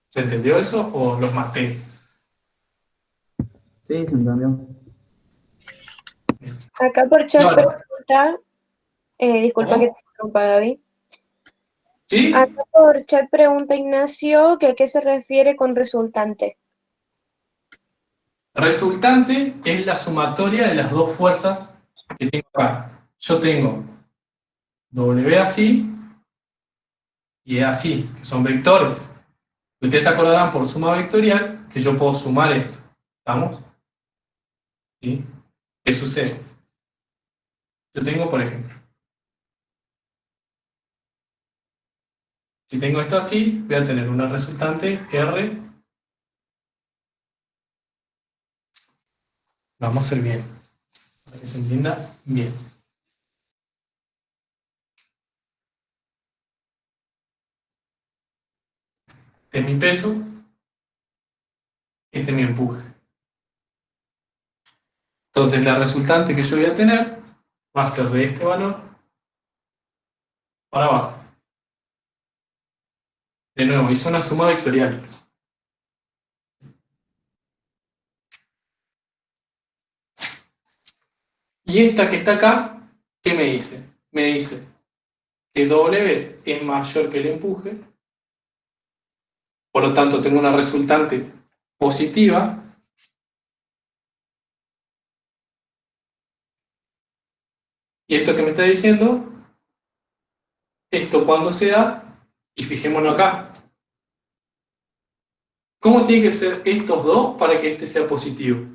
¿Se entendió eso o los maté? Sí, se entendió. Acá por chat No, pregunta, disculpa ¿cómo? que te interrumpa, Gaby. ¿Sí? Acá por chat pregunta Ignacio que a qué se refiere con resultante. Resultante es la sumatoria de las dos fuerzas que tengo acá. Yo tengo W así y E así, que son vectores. Ustedes se acordarán por suma vectorial que yo puedo sumar esto. ¿Estamos? ¿Sí? ¿Qué sucede? Yo tengo, por ejemplo, si tengo esto así, voy a tener una resultante R. Vamos a hacer bien, para que se entienda bien. Este es mi peso, este es mi empuje. Entonces la resultante que yo voy a tener va a ser de este valor para abajo. De nuevo, hice una suma vectorial. Y esta que está acá, ¿qué me dice? Me dice que W es mayor que el empuje, por lo tanto tengo una resultante positiva, y esto que me está diciendo, esto cuando se da, y fijémonos acá, ¿cómo tiene que ser estos dos para que este sea positivo?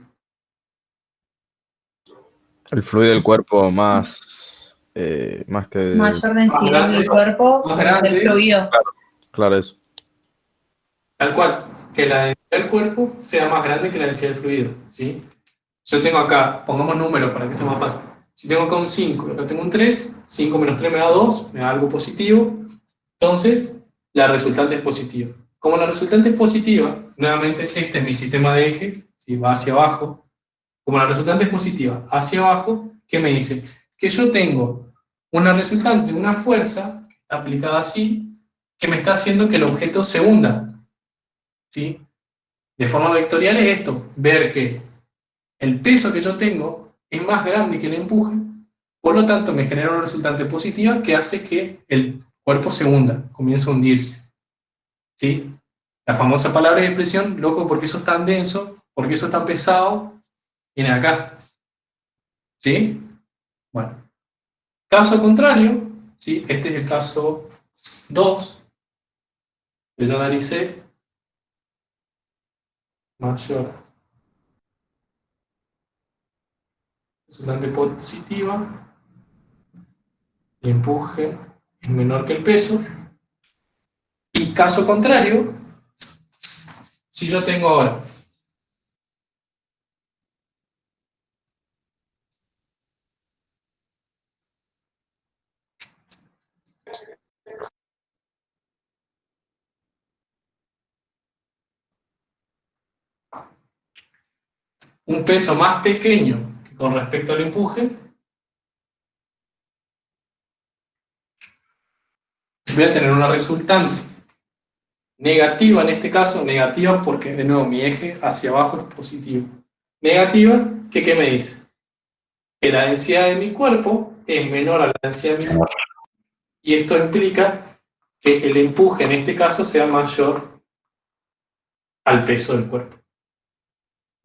El fluido del cuerpo más que... Mayor densidad grande, del cuerpo más del grande. fluido. Claro, eso. Tal cual, que la densidad del cuerpo sea más grande que la densidad del fluido, ¿sí? Yo tengo acá, pongamos números para que sea más fácil. Si tengo acá un 5 y acá tengo un 3, 5 menos 3 me da 2, me da algo positivo. Entonces, la resultante es positiva. Como la resultante es positiva, nuevamente este es mi sistema de ejes, ¿sí? Va hacia abajo. Como la resultante es positiva hacia abajo, ¿qué me dice? Que yo tengo una resultante, una fuerza aplicada así, que me está haciendo que el objeto se hunda, ¿sí? De forma vectorial es esto, ver que el peso que yo tengo es más grande que el empuje, por lo tanto me genera una resultante positiva que hace que el cuerpo se hunda, comience a hundirse, ¿sí? La famosa palabra de expresión, loco, ¿por qué sos tan denso? ¿Por qué sos tan pesado? Viene acá, ¿sí? Bueno, caso contrario, ¿sí? Este es el caso 2, que yo analicé, mayor resultante positiva, el empuje es menor que el peso. Y caso contrario, si yo tengo ahora un peso más pequeño que con respecto al empuje, voy a tener una resultante negativa en este caso, negativa porque de nuevo mi eje hacia abajo es positivo. Negativa, que ¿qué me dice? Que la densidad de mi cuerpo es menor a la densidad de mi fuerza, y esto implica que el empuje en este caso sea mayor al peso del cuerpo.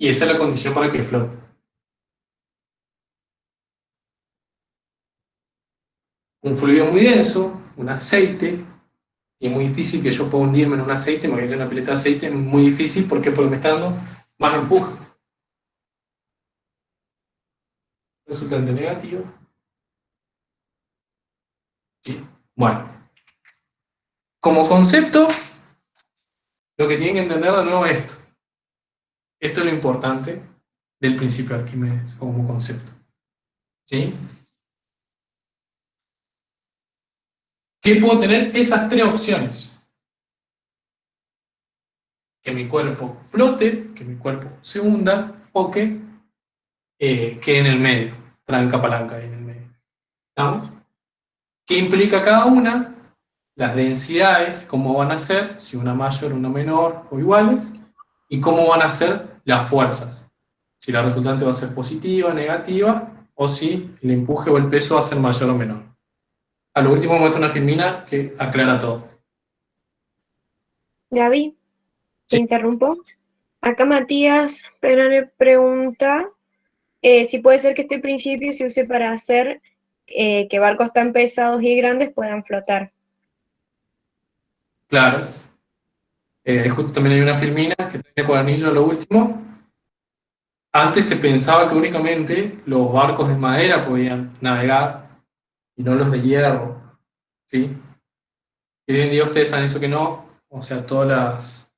Y esa es la condición para que flote. Un fluido muy denso, un aceite, y es muy difícil que yo pueda hundirme en un aceite, me voy a una pileta de aceite, es muy difícil, ¿por qué? Porque me está dando más empuje. Resultante negativo. ¿Sí? Bueno, como concepto, lo que tienen que entender de nuevo es esto. Esto es lo importante del principio de Arquímedes como concepto. ¿Sí? ¿Qué puedo tener? Esas tres opciones. Que mi cuerpo flote, que mi cuerpo se hunda, o que quede en el medio, tranca palanca ahí en el medio. ¿Estamos? ¿Qué implica cada una? Las densidades, cómo van a ser, si una mayor, una menor o iguales, y cómo van a ser las fuerzas. Si la resultante va a ser positiva, negativa, o si el empuje o el peso va a ser mayor o menor. A lo último muestro una filmina que aclara todo. Gaby, te Sí. interrumpo. Acá Matías Perone pregunta si puede ser que este principio se use para hacer que barcos tan pesados y grandes puedan flotar. Claro. Justo también hay una filmina que tiene cuadernillo lo último. Antes se pensaba que únicamente los barcos de madera podían navegar y no los de hierro, ¿sí? Y hoy en día ustedes saben eso que no, o sea, todas las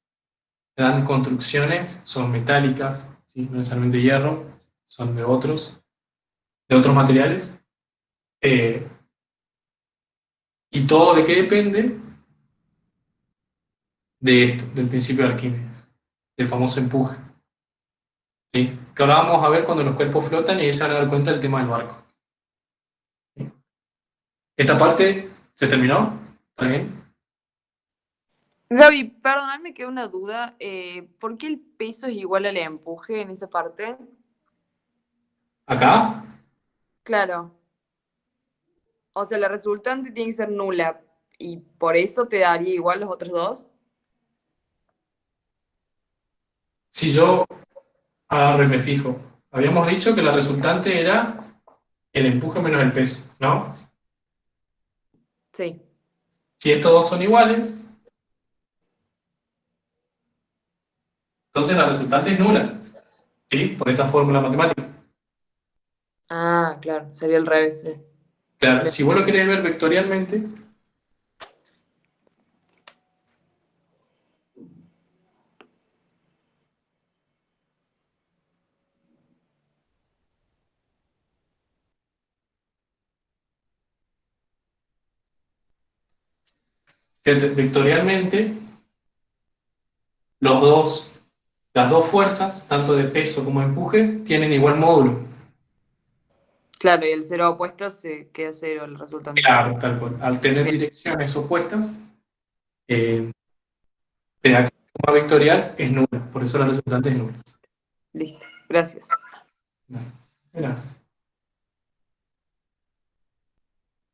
grandes construcciones son metálicas, ¿sí? No necesariamente hierro, son de otros materiales. Eh, ¿Y todo de qué depende? De esto, del principio de Arquímedes, del famoso empuje, ¿sí? Que ahora vamos a ver cuando los cuerpos flotan y ahí se van a dar cuenta del tema del barco. ¿Sí? Esta parte se terminó, ¿está bien? Gaby, perdóname, me queda una duda. ¿Por qué el peso es igual al empuje en esa parte? Acá, Claro. O sea, la resultante tiene que ser nula. Y por eso te daría igual los otros dos. Si yo agarro y me fijo, habíamos dicho que la resultante era el empuje menos el peso, ¿no? Sí. Si estos dos son iguales, entonces la resultante es nula, ¿sí? Por esta fórmula matemática. Ah, claro, sería al revés, sí. Claro, Bien. si vos lo querés ver vectorialmente, fíjate, vectorialmente, las dos fuerzas, tanto de peso como de empuje, tienen igual módulo. Claro, y el cero opuesto se queda cero el resultante. Claro, tal cual. Al tener Bien. direcciones opuestas, te da que la suma vectorial es nula, por eso la resultante es nula. Listo, gracias. Mira.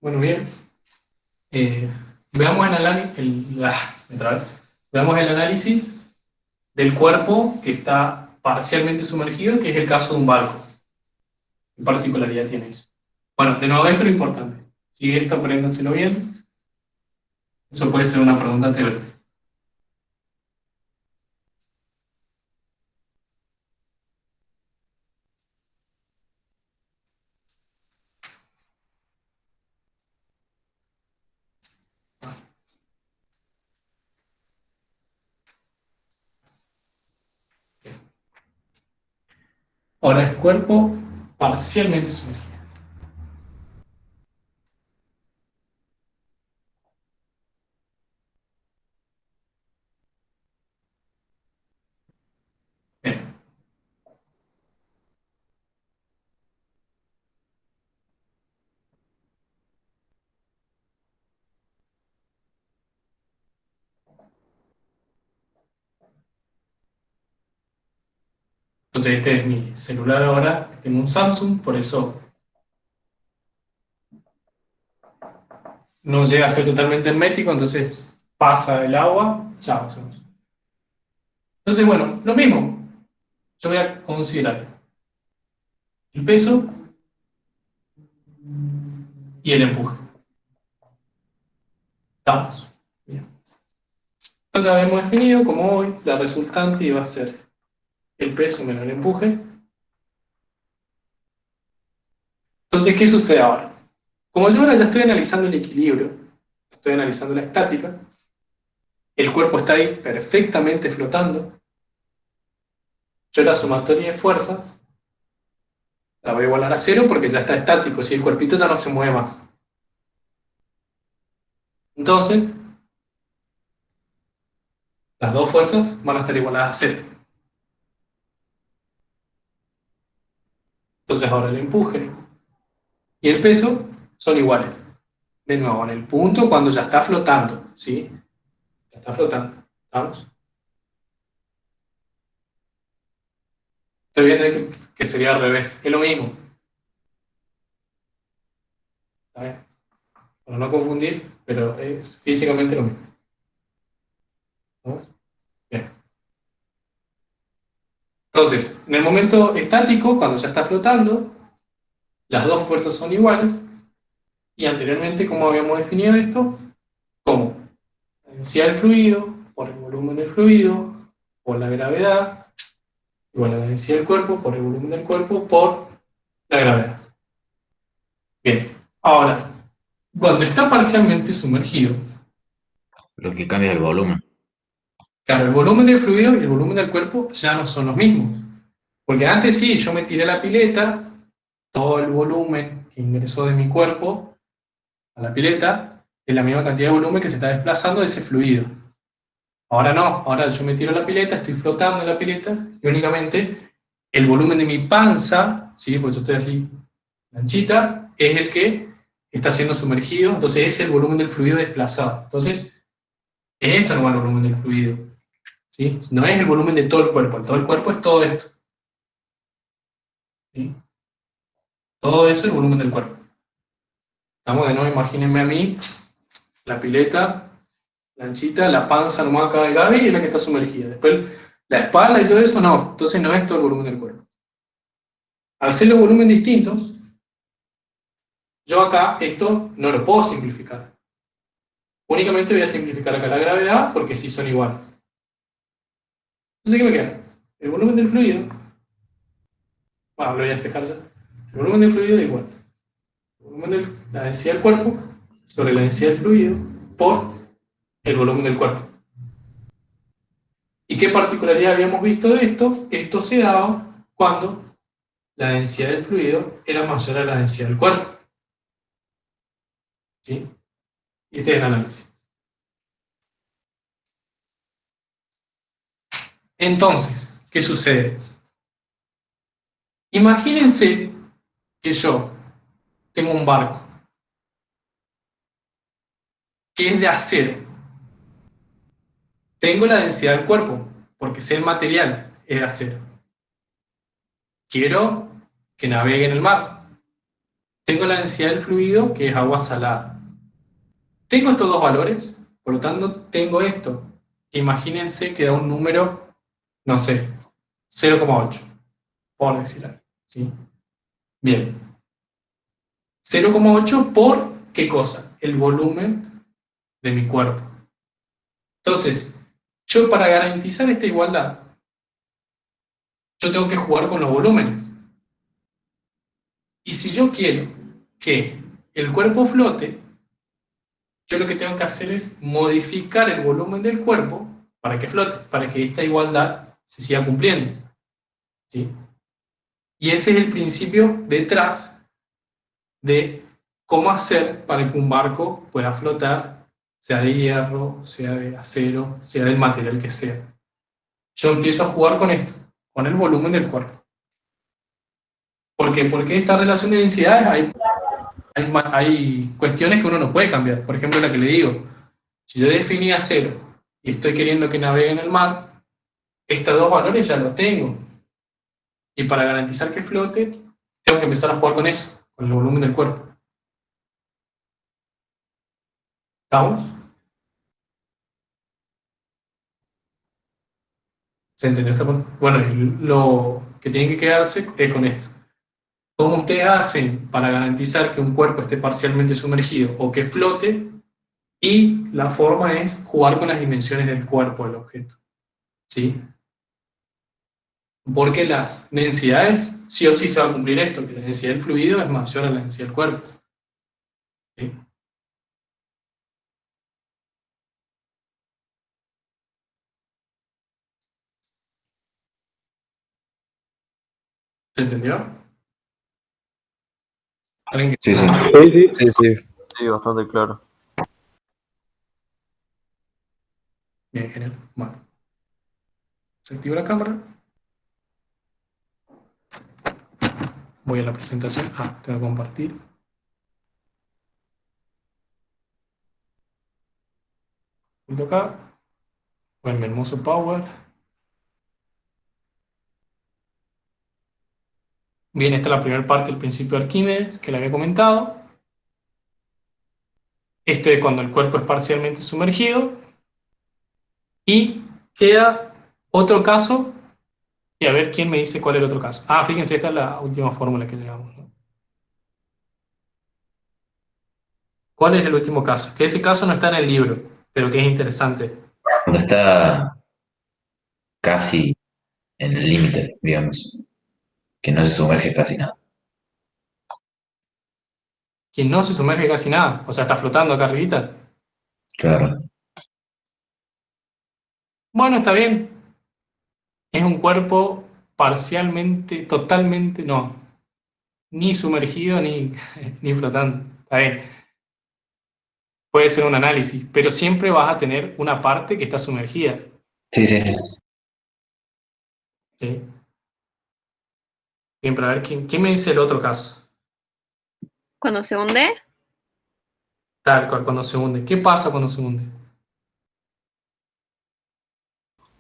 Bueno, bien. Veamos veamos el análisis del cuerpo que está parcialmente sumergido, que es el caso de un barco. ¿Qué particularidad tiene eso? Bueno, de nuevo, esto es lo importante. Si esto, apréndanselo bien. Eso puede ser una pregunta teórica. Ahora es cuerpo parcialmente sumergido. Bien. Entonces este es mi celular ahora. Tengo un Samsung, por eso no llega a ser totalmente hermético, entonces pasa el agua, chao. Entonces, bueno, lo mismo. Yo voy a considerar el peso y el empuje. ¿Estamos? Bien. Entonces habíamos definido como hoy la resultante iba a ser el peso menos el empuje. Entonces, ¿qué sucede ahora? Como yo ahora ya estoy analizando el equilibrio, estoy analizando la estática, el cuerpo está ahí perfectamente flotando, yo la sumatoria de fuerzas la voy a igualar a cero porque ya está estático, si el cuerpito ya no se mueve más. Entonces, las dos fuerzas van a estar igualadas a cero. Entonces ahora el empuje y el peso son iguales. De nuevo, en el punto cuando ya está flotando, ¿sí? Ya está flotando, ¿estamos? Estoy viendo que sería al revés, es lo mismo. ¿Está bien? Para no confundir, pero es físicamente lo mismo. ¿Estamos? Bien. Entonces, en el momento estático, cuando ya está flotando, las dos fuerzas son iguales, y anteriormente, ¿cómo habíamos definido esto? Como la densidad del fluido por el volumen del fluido, por la gravedad, igual a la densidad del cuerpo por el volumen del cuerpo por la gravedad. Bien, ahora, cuando está parcialmente sumergido, Lo que cambia es el volumen. claro, el volumen del fluido y el volumen del cuerpo ya no son los mismos. Porque antes sí, yo me tiré a la pileta, todo el volumen que ingresó de mi cuerpo a la pileta es la misma cantidad de volumen que se está desplazando de ese fluido. Ahora no, ahora yo me tiro a la pileta, estoy flotando en la pileta y únicamente el volumen de mi panza, ¿sí? Porque yo estoy así, anchita, es el que está siendo sumergido, entonces es el volumen del fluido desplazado. Entonces, esto no es el volumen del fluido, ¿sí? No es el volumen de todo el cuerpo es todo esto. ¿Sí? Todo eso es el volumen del cuerpo. Estamos de nuevo, imagínense a mí, la pileta, la anchita, la panza nomás acá de Gaby y es la que está sumergida. Después la espalda y todo eso no, entonces no es todo el volumen del cuerpo. Al ser los volúmenes distintos, yo acá esto no lo puedo simplificar. Únicamente voy a simplificar acá la gravedad porque sí son iguales. Entonces, ¿qué me queda? El volumen del fluido, lo voy a despejar ya. El volumen del fluido es igual. El volumen de la densidad del cuerpo sobre la densidad del fluido por el volumen del cuerpo. ¿Y qué particularidad habíamos visto de esto? Esto se daba cuando la densidad del fluido era mayor a la densidad del cuerpo. ¿Sí? Y este es el análisis. Entonces, ¿qué sucede? Imagínense que yo tengo un barco que es de acero. Tengo la densidad del cuerpo, porque sé el material, es de acero. Quiero que navegue en el mar. Tengo la densidad del fluido, que es agua salada. Tengo estos dos valores, por lo tanto tengo esto. Imagínense que da un número, no sé, 0,8, por decir algo. ¿Sí? Bien. 0,8 por, ¿qué cosa? El volumen de mi cuerpo. Entonces, yo para garantizar esta igualdad, yo tengo que jugar con los volúmenes. Y si yo quiero que el cuerpo flote, yo lo que tengo que hacer es modificar el volumen del cuerpo para que flote, para que esta igualdad se siga cumpliendo. ¿Sí? Y ese es el principio detrás de cómo hacer para que un barco pueda flotar, sea de hierro, sea de acero, sea del material que sea. Yo empiezo a jugar con esto, con el volumen del cuerpo. ¿Por qué? Porque esta relación de densidades hay cuestiones que uno no puede cambiar. Por ejemplo, la que le digo, si yo definí acero y estoy queriendo que navegue en el mar, estos dos valores ya los tengo. Y para garantizar que flote, tengo que empezar a jugar con eso, con el volumen del cuerpo. ¿Estamos? ¿Se entendió esta parte? Bueno, lo que tienen que quedarse es con esto. ¿Cómo ustedes hacen para garantizar que un cuerpo esté parcialmente sumergido o que flote? Y la forma es jugar con las dimensiones del cuerpo del objeto. ¿Sí? Porque las densidades, sí o sí se va a cumplir esto, que la densidad del fluido es mayor a la densidad del cuerpo. ¿Sí? ¿Se entendió? ¿Alguien que... Sí, sí. Sí, sí. Sí, bastante claro. Bien, genial. Bueno. Se activa la cámara. Voy a la presentación. Tengo que compartir. Punto acá. Bueno, mi hermoso Power. Bien, esta es la primera parte del principio de Arquímedes, que le había comentado. Este es cuando el cuerpo es parcialmente sumergido. Y queda otro caso. Y a ver quién me dice cuál es el otro caso. Fíjense, esta es la última fórmula que llegamos, ¿no? ¿Cuál es el último caso? Que ese caso no está en el libro, pero que es interesante. Cuando está casi en el límite, digamos, que no se sumerge casi nada. Que no se sumerge casi nada, o sea, está flotando acá arribita. Claro. Bueno, está bien. Es un cuerpo parcialmente, totalmente, no, ni sumergido ni, ni flotando. Está bien. Puede ser un análisis, pero siempre vas a tener una parte que está sumergida. Sí, sí, sí. ¿Sí? Bien, pero a ver, ¿quién me dice el otro caso? Cuando se hunde, Tal cual, cuando se hunde. ¿Qué pasa cuando se hunde?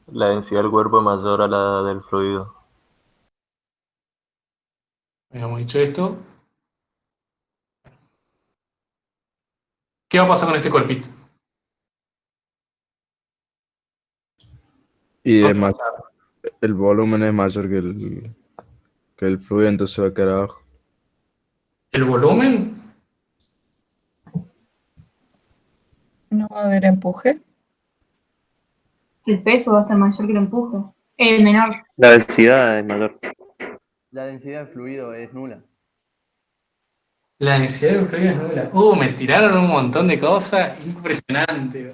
La densidad del cuerpo es mayor a la del fluido. Habíamos dicho esto. ¿Qué va a pasar con este cuerpito? Y No es te va a más, el volumen es mayor que el fluido, entonces va a quedar abajo. ¿El volumen? No va a haber empuje. El peso va a ser mayor que el empuje. Menor. La densidad es mayor. La densidad del fluido es nula. La densidad del fluido es nula. Me tiraron un montón de cosas. Impresionante.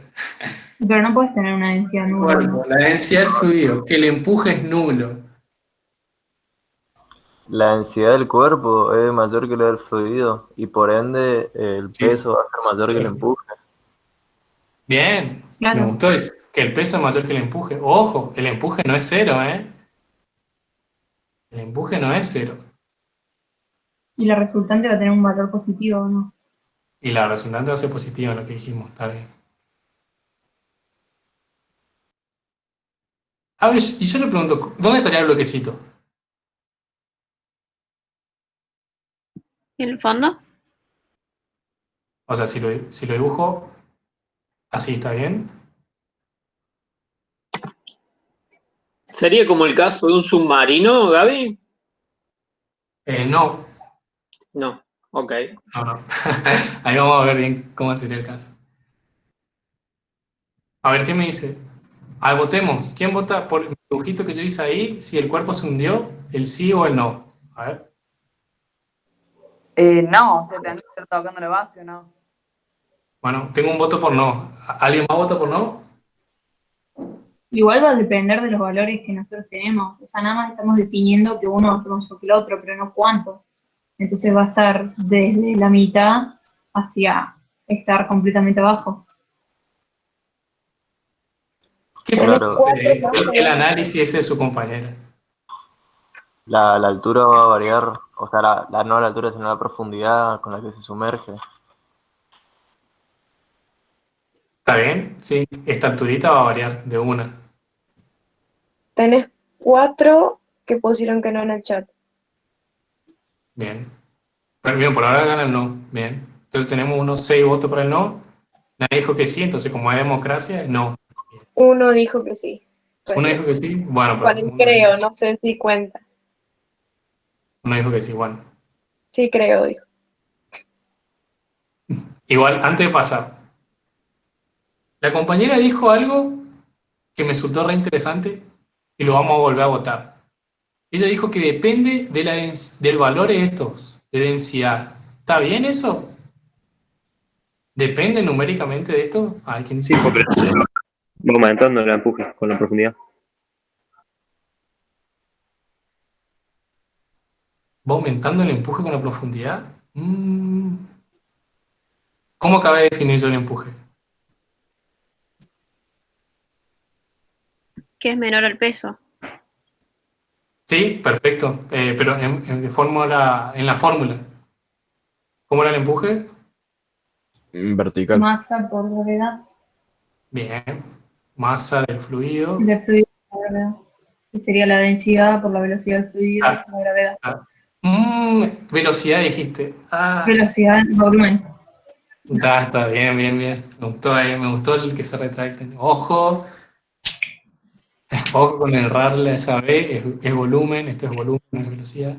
Pero no puedes tener una densidad nula, ¿no? La densidad del fluido, que el empuje es nulo. La densidad del cuerpo es mayor que la del fluido y por ende el peso va a ser mayor que el empuje. Bien, me Claro. gustó eso. Que el peso es mayor que el empuje. Ojo, el empuje no es cero, ¿eh? El empuje no es cero. Y la resultante va a tener un valor positivo, ¿o no? Y la resultante va a ser positiva en lo que dijimos, está bien. A ver, y yo le pregunto, ¿dónde estaría el bloquecito? ¿Y en el fondo? O sea, si lo dibujo así, ¿está bien? ¿Sería como el caso de un submarino, Gaby? No, No, ok. no. Ahí vamos a ver bien cómo sería el caso. A ver, ¿qué me dice? Votemos. ¿Quién vota por el dibujito que yo hice ahí? Si el cuerpo se hundió, el sí o el no. A ver. No, o sea, tendría que estar tocando la base o no. Bueno, tengo un voto por no. ¿Alguien más vota por no? Igual va a depender de los valores que nosotros tenemos. O sea, nada más estamos definiendo que uno va a ser mayor que el otro, pero no cuánto. Entonces va a estar desde la mitad hacia estar completamente abajo. ¿Qué Claro, el análisis ese de su compañera? la altura va a variar, o sea, no la altura, sino la profundidad con la que se sumerge. ¿Está bien? Sí. Esta alturita va a variar de una. Tenés 4 que pusieron que no en el chat. Bien. Bueno, bien, por ahora gana el no. Bien. Entonces tenemos unos 6 votos para el no. Nadie dijo que sí, entonces como hay democracia, no. Uno dijo que sí. Uno Recién. dijo que sí, bueno, pero Bueno, creo, no sé si cuenta. uno dijo que sí, bueno. Sí, creo, dijo. Igual, antes de pasar, la compañera dijo algo que me resultó re interesante y lo vamos a volver a votar. Ella dijo que depende de del valor de estos, de densidad. ¿Está bien eso? ¿Depende numéricamente de esto? Hay quien dice Sí, porque va aumentando el empuje con la profundidad. ¿Va aumentando el empuje con la profundidad? ¿Cómo acabé de definir yo el empuje? Que es menor al peso. Sí, perfecto. Pero en la fórmula. ¿Cómo era el empuje? Vertical. Masa por gravedad. Bien. Masa del fluido. De fluido por gravedad. Que sería la densidad por la velocidad del fluido por la gravedad. Velocidad dijiste. Velocidad, volumen. Está bien, bien, bien. Me gustó el que se retracten. Ojo con errarle a esa B, es volumen, esto es volumen, no es velocidad.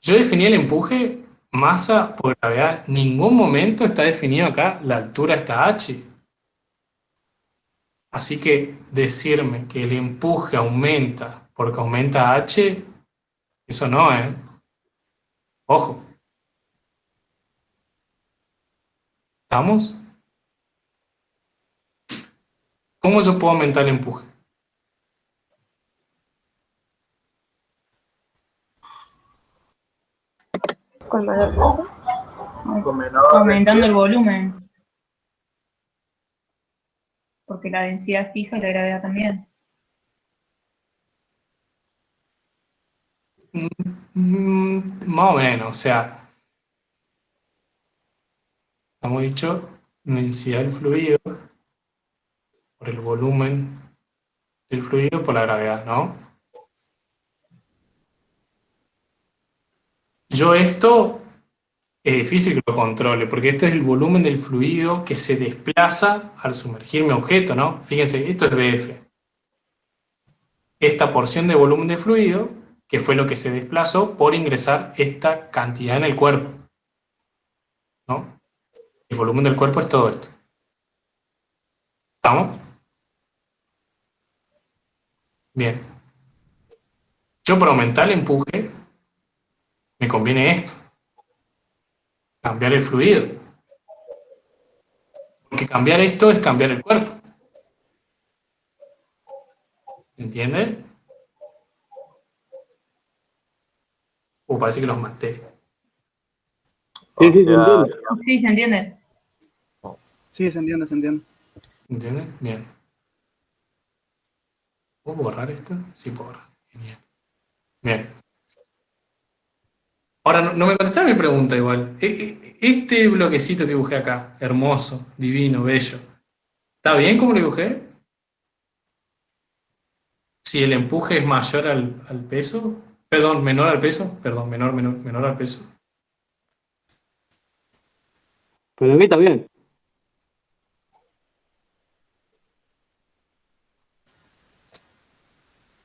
Yo definí el empuje, masa por gravedad. En ningún momento está definido acá la altura está H. Así que decirme que el empuje aumenta porque aumenta H, eso no, ¿eh? Ojo. ¿Estamos? ¿Cómo yo puedo aumentar el empuje? Con mayor peso. Aumentando el volumen. Porque la densidad es fija y la gravedad también. Más o menos, o sea, hemos dicho densidad del fluido por el volumen del fluido por la gravedad, ¿no? Yo esto es difícil que lo controle, porque este es el volumen del fluido que se desplaza al sumergir mi objeto, ¿no? Fíjense, esto es BF. Esta porción de volumen de fluido, que fue lo que se desplazó por ingresar esta cantidad en el cuerpo, ¿no? El volumen del cuerpo es todo esto. ¿Estamos? Bien. Yo para aumentar el empuje, me conviene esto. Cambiar el fluido. Porque cambiar esto es cambiar el cuerpo. ¿Entiendes? Parece que los maté. Sí, sí, se entiende. Sí, se entiende. Sí, se entiende, se entiende. ¿Entiendes? Bien. ¿Puedo borrar esto? Sí, puedo borrar. Genial. Bien. Ahora, no me contestaste mi pregunta igual. Este bloquecito que dibujé acá, hermoso, divino, bello, ¿está bien como lo dibujé? Si el empuje es mayor al peso, perdón, menor al peso, perdón, menor al peso. Pero a mí también.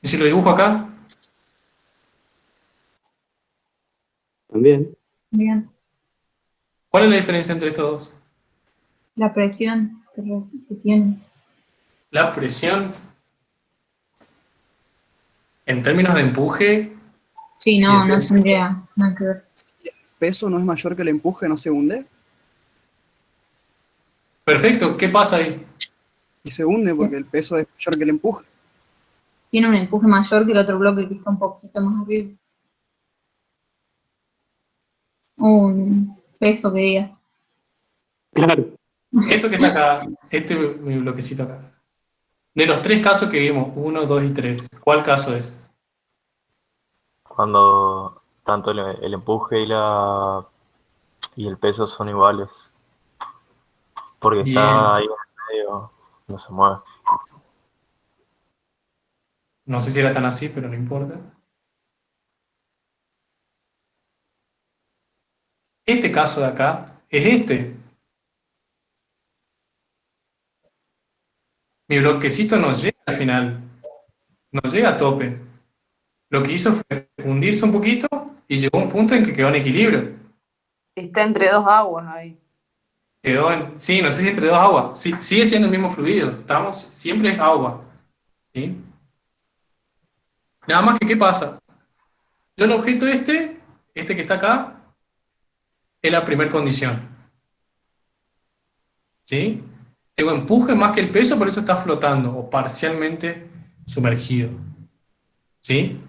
¿Y si lo dibujo acá? También. Bien. ¿Cuál es la diferencia entre estos dos? La presión que tiene. La presión, en términos de empuje. Sí, no tendría nada que ver. ¿El peso no es mayor que el empuje, no se hunde? Perfecto, ¿qué pasa ahí? Y se hunde porque el peso es mayor que el empuje. Tiene un empuje mayor que el otro bloque que está un poquito más arriba. Un peso que diga. Claro. Esto que está acá, mi bloquecito acá. De los tres casos que vimos, 1, 2 y 3, ¿cuál caso es? Cuando tanto el empuje y el peso son iguales. Porque Bien. está ahí en el medio, no se mueve. No sé si era tan así, pero no importa. Este caso de acá es este. Mi bloquecito no llega al final, no llega a tope. Lo que hizo fue hundirse un poquito y llegó a un punto en que quedó en equilibrio. Está entre dos aguas ahí. Sí, no sé si entre dos aguas. Sí, sigue siendo el mismo fluido. Siempre es agua. ¿Sí? Nada más que, ¿qué pasa? Yo el objeto este que está acá, es la primera condición. ¿Sí? Tengo empuje más que el peso, por eso está flotando o parcialmente sumergido. ¿Sí?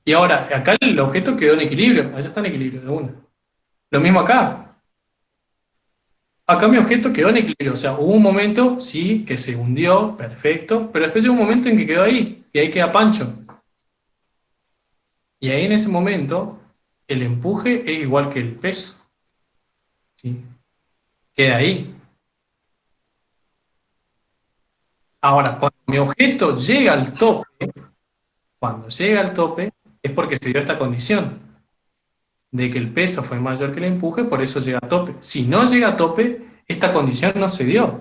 Y ahora, acá el objeto quedó en equilibrio. Allá está en equilibrio, de una. Lo mismo acá. Acá mi objeto quedó en equilibrio. O sea, hubo un momento, sí, que se hundió, perfecto, pero después llegó un momento en que quedó ahí. Y ahí queda pancho. Y ahí en ese momento, el empuje es igual que el peso. ¿Sí? Queda ahí. Ahora, cuando mi objeto llega al tope, es porque se dio esta condición de que el peso fue mayor que el empuje, por eso llega a tope. Si no llega a tope, esta condición no se dio.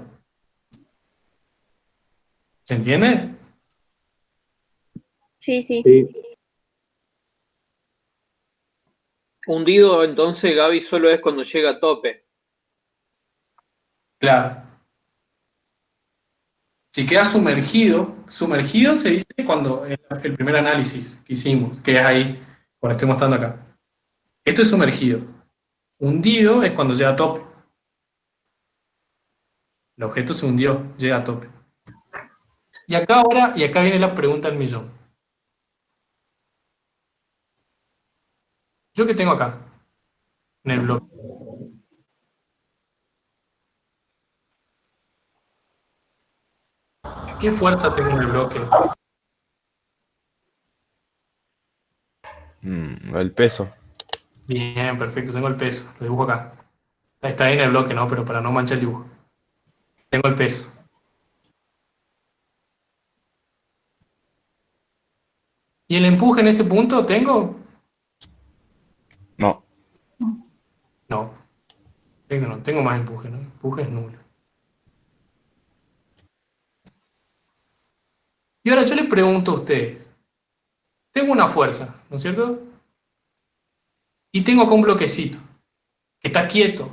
¿Se entiende? Sí, sí. Hundido, entonces, Gaby, solo es cuando llega a tope. Claro. Si queda sumergido se dice cuando el primer análisis que hicimos, que es ahí, cuando estoy mostrando acá. Esto es sumergido. Hundido es cuando llega a tope. El objeto se hundió, llega a tope. Y acá viene la pregunta del millón. ¿Yo qué tengo acá? En el bloque. ¿Qué fuerza tengo en el bloque? El peso. Bien, perfecto, tengo el peso. Lo dibujo acá. Está ahí en el bloque, ¿no? Pero para no manchar el dibujo. Tengo el peso. ¿Y el empuje en ese punto tengo? No. Tengo más empuje, ¿no? Empuje es nulo. Y ahora yo les pregunto a ustedes. Tengo una fuerza, ¿no es cierto? Y tengo acá un bloquecito, que está quieto.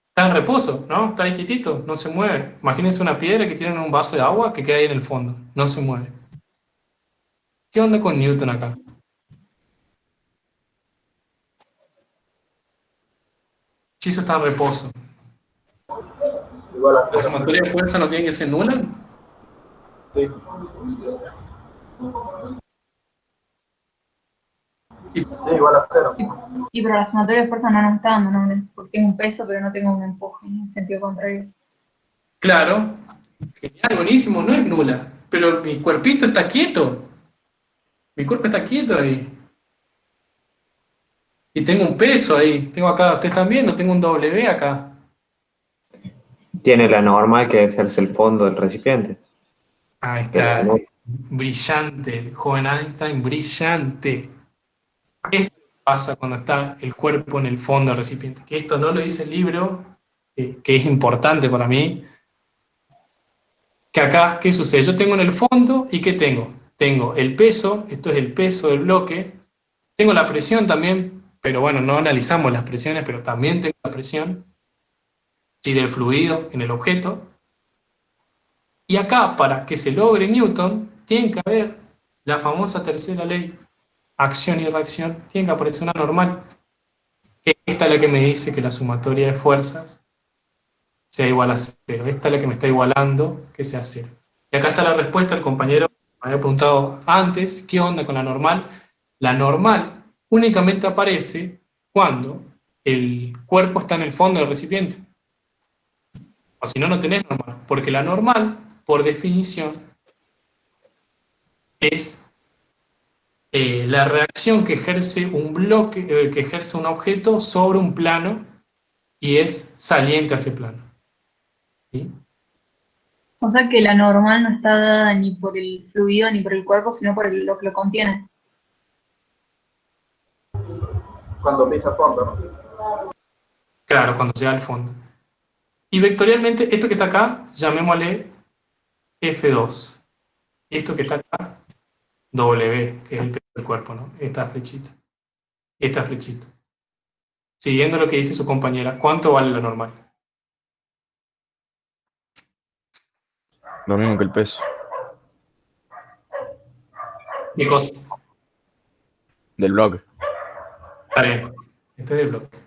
Está en reposo, ¿no? Está ahí quietito, no se mueve. Imagínense una piedra que tiene un vaso de agua que queda ahí en el fondo. No se mueve. ¿Qué onda con Newton acá? Si eso está en reposo. ¿La sumatoria de fuerza no tiene que ser nula? Sí. Sí, igual a cero. Y pero la sumatoria de fuerza no nos está dando, ¿no? Porque tengo un peso, pero no tengo un empuje, en sentido contrario. Claro. Genial, buenísimo, no es nula. Pero mi cuerpito está quieto. Mi cuerpo está quieto ahí. Y tengo un peso ahí. Tengo acá, ustedes están viendo, tengo un W acá. Tiene la norma que ejerce el fondo del recipiente. Ahí Que está. la- Brillante, el joven Einstein, brillante. Esto pasa cuando está el cuerpo en el fondo del recipiente. Que esto no lo dice el libro, que es importante para mí. Que acá, ¿qué sucede? Yo tengo en el fondo, ¿y qué tengo? Tengo el peso, esto es el peso del bloque. Tengo la presión también, pero bueno, no analizamos las presiones, pero también tengo la presión, sí, del fluido en el objeto. Y acá, para que se logre Newton, tiene que haber la famosa tercera ley, acción y reacción, tiene que aparecer una normal, que esta es la que me dice que la sumatoria de fuerzas sea igual a cero. Esta es la que me está igualando que sea cero. Y acá está la respuesta, el compañero me había preguntado antes, ¿qué onda con la normal? La normal únicamente aparece cuando el cuerpo está en el fondo del recipiente. O si no, no tenés normal. Porque la normal, por definición, es la reacción que ejerce un bloque, que ejerce un objeto sobre un plano y es saliente a ese plano. ¿Sí? O sea que la normal no está dada ni por el fluido ni por el cuerpo, sino por lo que lo contiene. Cuando pisa fondo, ¿no? Claro, cuando llega al fondo. Y vectorialmente, esto que está acá, llamémosle F2. Y esto que está acá, W, que es el peso del cuerpo, ¿no? Esta flechita. Esta flechita. Siguiendo lo que dice su compañera, ¿cuánto vale la normal? Lo mismo que el peso. ¿Qué cosa? Del bloque. Está bien. Este es el bloque.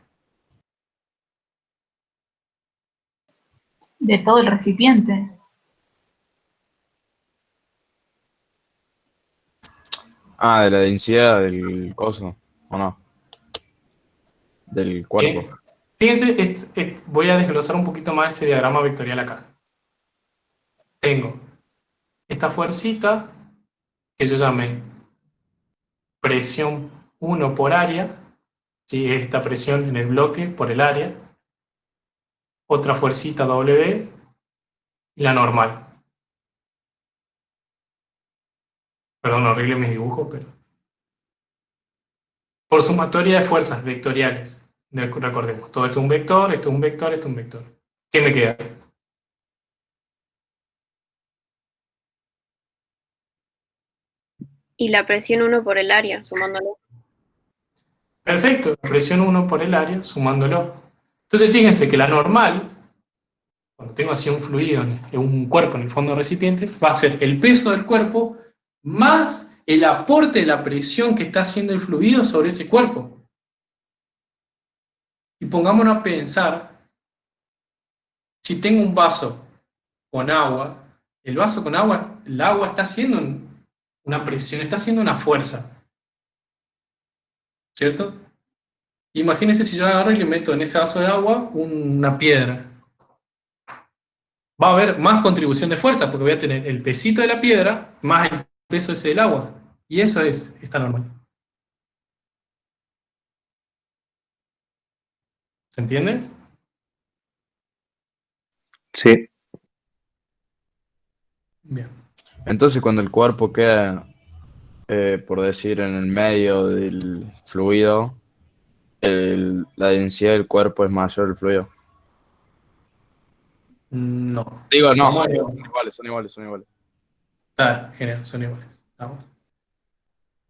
De todo el recipiente. Ah, de la densidad del coso, ¿o no? Del cuerpo. Fíjense, voy a desglosar un poquito más ese diagrama vectorial acá. Tengo esta fuercita que yo llamé presión 1 por área, ¿sí? Esta presión en el bloque por el área. Otra fuercita W y la normal. Perdón, horrible mis dibujos, pero... Por sumatoria de fuerzas vectoriales. Recordemos, todo esto es un vector, esto es un vector, esto es un vector. ¿Qué me queda? Y la presión 1 por el área, sumándolo. Perfecto, presión 1 por el área, sumándolo. Entonces fíjense que la normal, cuando tengo así un fluido, un cuerpo en el fondo del recipiente, va a ser el peso del cuerpo más el aporte de la presión que está haciendo el fluido sobre ese cuerpo. Y pongámonos a pensar, si tengo un vaso con agua, el vaso con agua, el agua está haciendo una presión, está haciendo una fuerza. ¿Cierto? Imagínense si yo agarro y le meto en ese vaso de agua una piedra. Va a haber más contribución de fuerza, porque voy a tener el pesito de la piedra más el peso ese del agua. Y eso está normal. ¿Se entiende? Sí. Bien. Entonces, cuando el cuerpo queda, por decir, en el medio del fluido, La densidad del cuerpo es mayor el fluido. No. Digo, no, Vamos a ver. son iguales. Está, genial, son iguales. Vamos.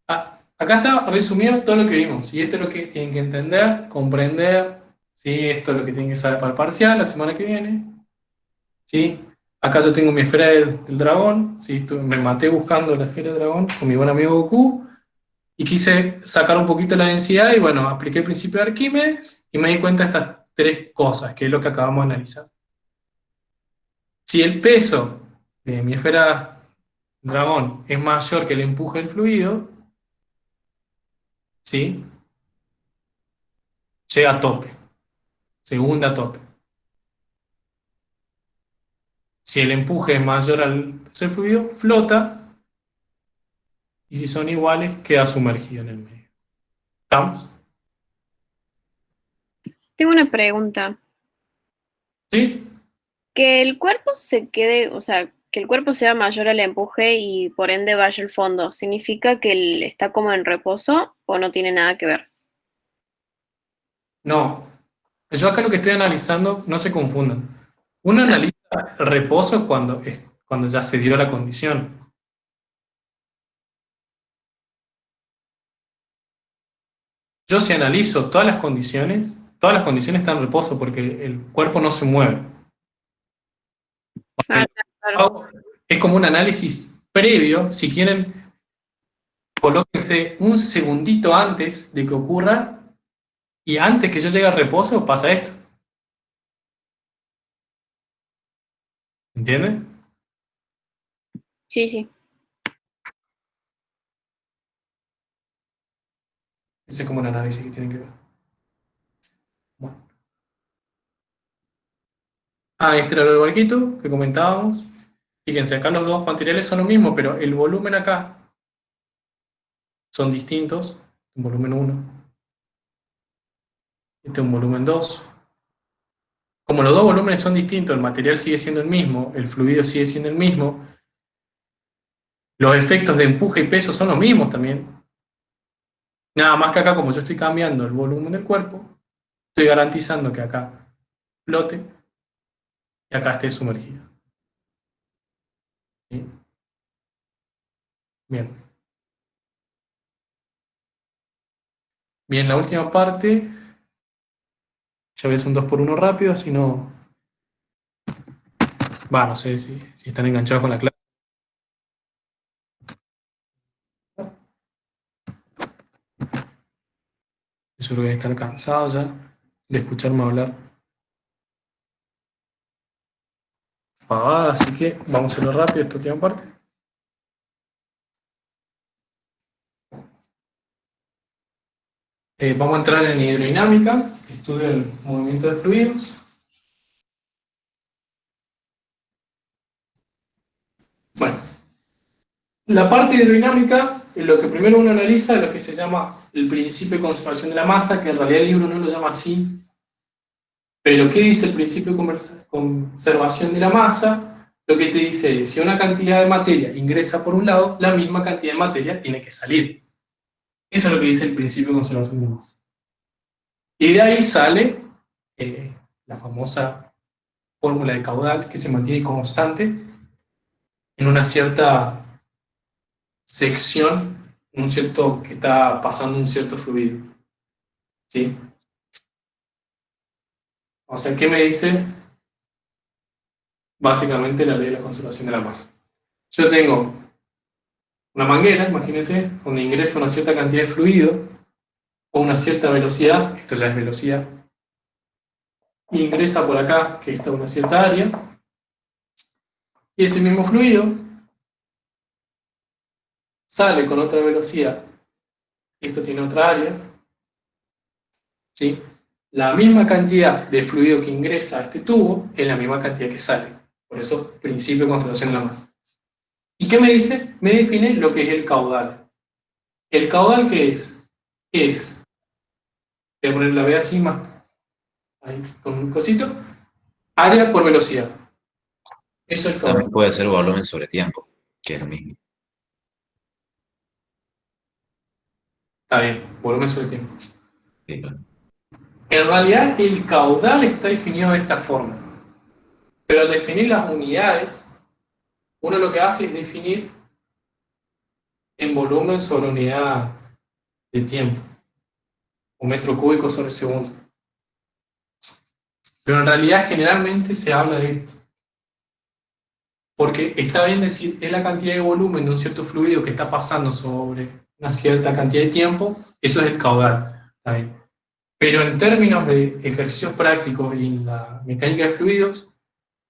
Acá está resumido todo lo que vimos. Y esto es lo que tienen que entender, comprender. ¿Sí? Esto es lo que tienen que saber para el parcial la semana que viene. ¿Sí? Acá yo tengo mi esfera del dragón. ¿Sí? Me maté buscando la esfera del dragón con mi buen amigo Goku. Y quise sacar un poquito la densidad. Y bueno, apliqué el principio de Arquímedes. Y me di cuenta de estas tres cosas, que es lo que acabamos de analizar. Si el peso de mi esfera dragón es mayor que el empuje del fluido, ¿sí? Llega a tope, se hunde a tope. Si el empuje es mayor al peso del fluido, flota, y si son iguales, queda sumergido en el medio. ¿Estamos? Tengo una pregunta. ¿Sí? Que el cuerpo se quede, o sea, que el cuerpo sea mayor al empuje y por ende vaya al fondo, ¿significa que él está como en reposo o no tiene nada que ver? No. Yo acá lo que estoy analizando, no se confundan. Uno analiza reposo cuando ya se dio la condición. Yo si analizo todas las condiciones están en reposo porque el cuerpo no se mueve. Es como un análisis previo, si quieren, colóquense un segundito antes de que ocurra y antes que yo llegue al reposo pasa esto. ¿Entiendes? Sí, sí. Ese es como un análisis que tienen que ver. Bueno. Este era el barquito que comentábamos. Fíjense, acá los dos materiales son lo mismo, pero el volumen acá son distintos. Un volumen 1. Este es un volumen 2. Como los dos volúmenes son distintos, el material sigue siendo el mismo, el fluido sigue siendo el mismo, los efectos de empuje y peso son los mismos también. Nada más que acá, como yo estoy cambiando el volumen del cuerpo, estoy garantizando que acá flote y acá esté sumergido. ¿Sí? Bien. Bien, la última parte, ya ves un 2x1 rápido, si no... no sé si están enganchados con la clase. Yo creo que voy a estar cansado ya de escucharme hablar pavada, así que vamos a hacerlo rápido esta última parte. Vamos a entrar en hidrodinámica, estudio del movimiento de fluidos. Bueno, la parte hidrodinámica, lo que primero uno analiza es lo que se llama el principio de conservación de la masa, que en realidad el libro no lo llama así. Pero ¿qué dice el principio de conservación de la masa? Lo que te dice es, si una cantidad de materia ingresa por un lado, la misma cantidad de materia tiene que salir. Eso es lo que dice el principio de conservación de la masa. Y de ahí sale la famosa fórmula de caudal que se mantiene constante en una cierta sección, que está pasando un cierto fluido. ¿Sí? O sea, ¿qué me dice? Básicamente la ley de la conservación de la masa. Yo tengo una manguera, imagínense, donde ingresa una cierta cantidad de fluido o una cierta velocidad, esto ya es velocidad, y ingresa por acá, que está una cierta área, y ese mismo fluido sale con otra velocidad, esto tiene otra área, ¿sí? La misma cantidad de fluido que ingresa a este tubo es la misma cantidad que sale. Por eso, principio de conservación de la masa. ¿Y qué me dice? Me define lo que es el caudal. ¿El caudal qué es? Voy a poner la B así más, ahí, con un cosito, área por velocidad. Eso es el caudal. También puede ser volumen sobre tiempo, que es lo mismo. Está bien, volumen sobre tiempo. Sí, claro. En realidad el caudal está definido de esta forma, pero al definir las unidades, uno lo que hace es definir en volumen sobre unidad de tiempo, o metro cúbico sobre segundo. Pero en realidad generalmente se habla de esto. Porque está bien decir, es la cantidad de volumen de un cierto fluido que está pasando sobre una cierta cantidad de tiempo, eso es el caudal. ¿Está bien? Pero en términos de ejercicios prácticos y en la mecánica de fluidos,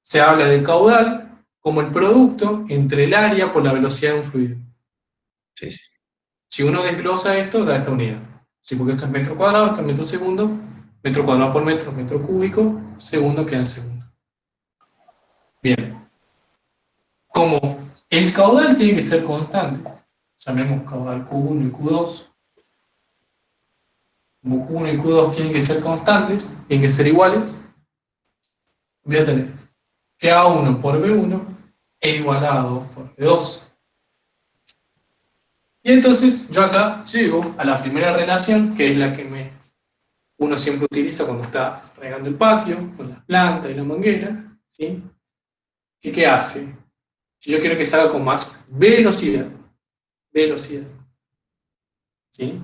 se habla del caudal como el producto entre el área por la velocidad de un fluido. Sí, sí. Si uno desglosa esto, da esta unidad. Sí, porque esto es metro cuadrado, esto es metro segundo, metro cuadrado por metro, metro cúbico, segundo queda en segundo. Bien. Como el caudal tiene que ser constante, llamemos caudal Q1 y Q2, como Q1 y Q2 tienen que ser constantes, tienen que ser iguales, voy a tener que A1 por B1 es igual a A2 por B2. Y entonces yo acá llego a la primera relación, que es la que uno siempre utiliza cuando está regando el patio, con las plantas y la manguera, ¿sí? ¿Y qué hace? Si yo quiero que salga con más velocidad, ¿sí?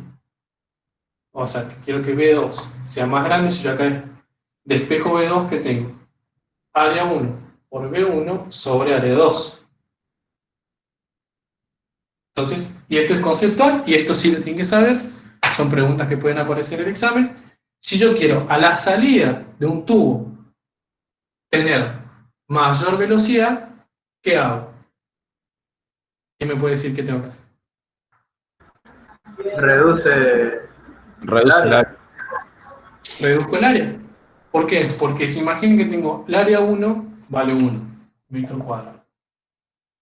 O sea, que quiero que B2 sea más grande, si yo acá despejo B2, ¿qué tengo? Área 1 por B1 sobre área 2. Entonces, y esto es conceptual, y esto sí lo tienen que saber, son preguntas que pueden aparecer en el examen. Si yo quiero a la salida de un tubo tener mayor velocidad, ¿qué hago? ¿Quién me puede decir qué tengo que hacer? Reduce Reduce el área. Reduzco el área. ¿Por qué? Porque se imaginen que tengo el área 1 vale 1 metro cuadrado.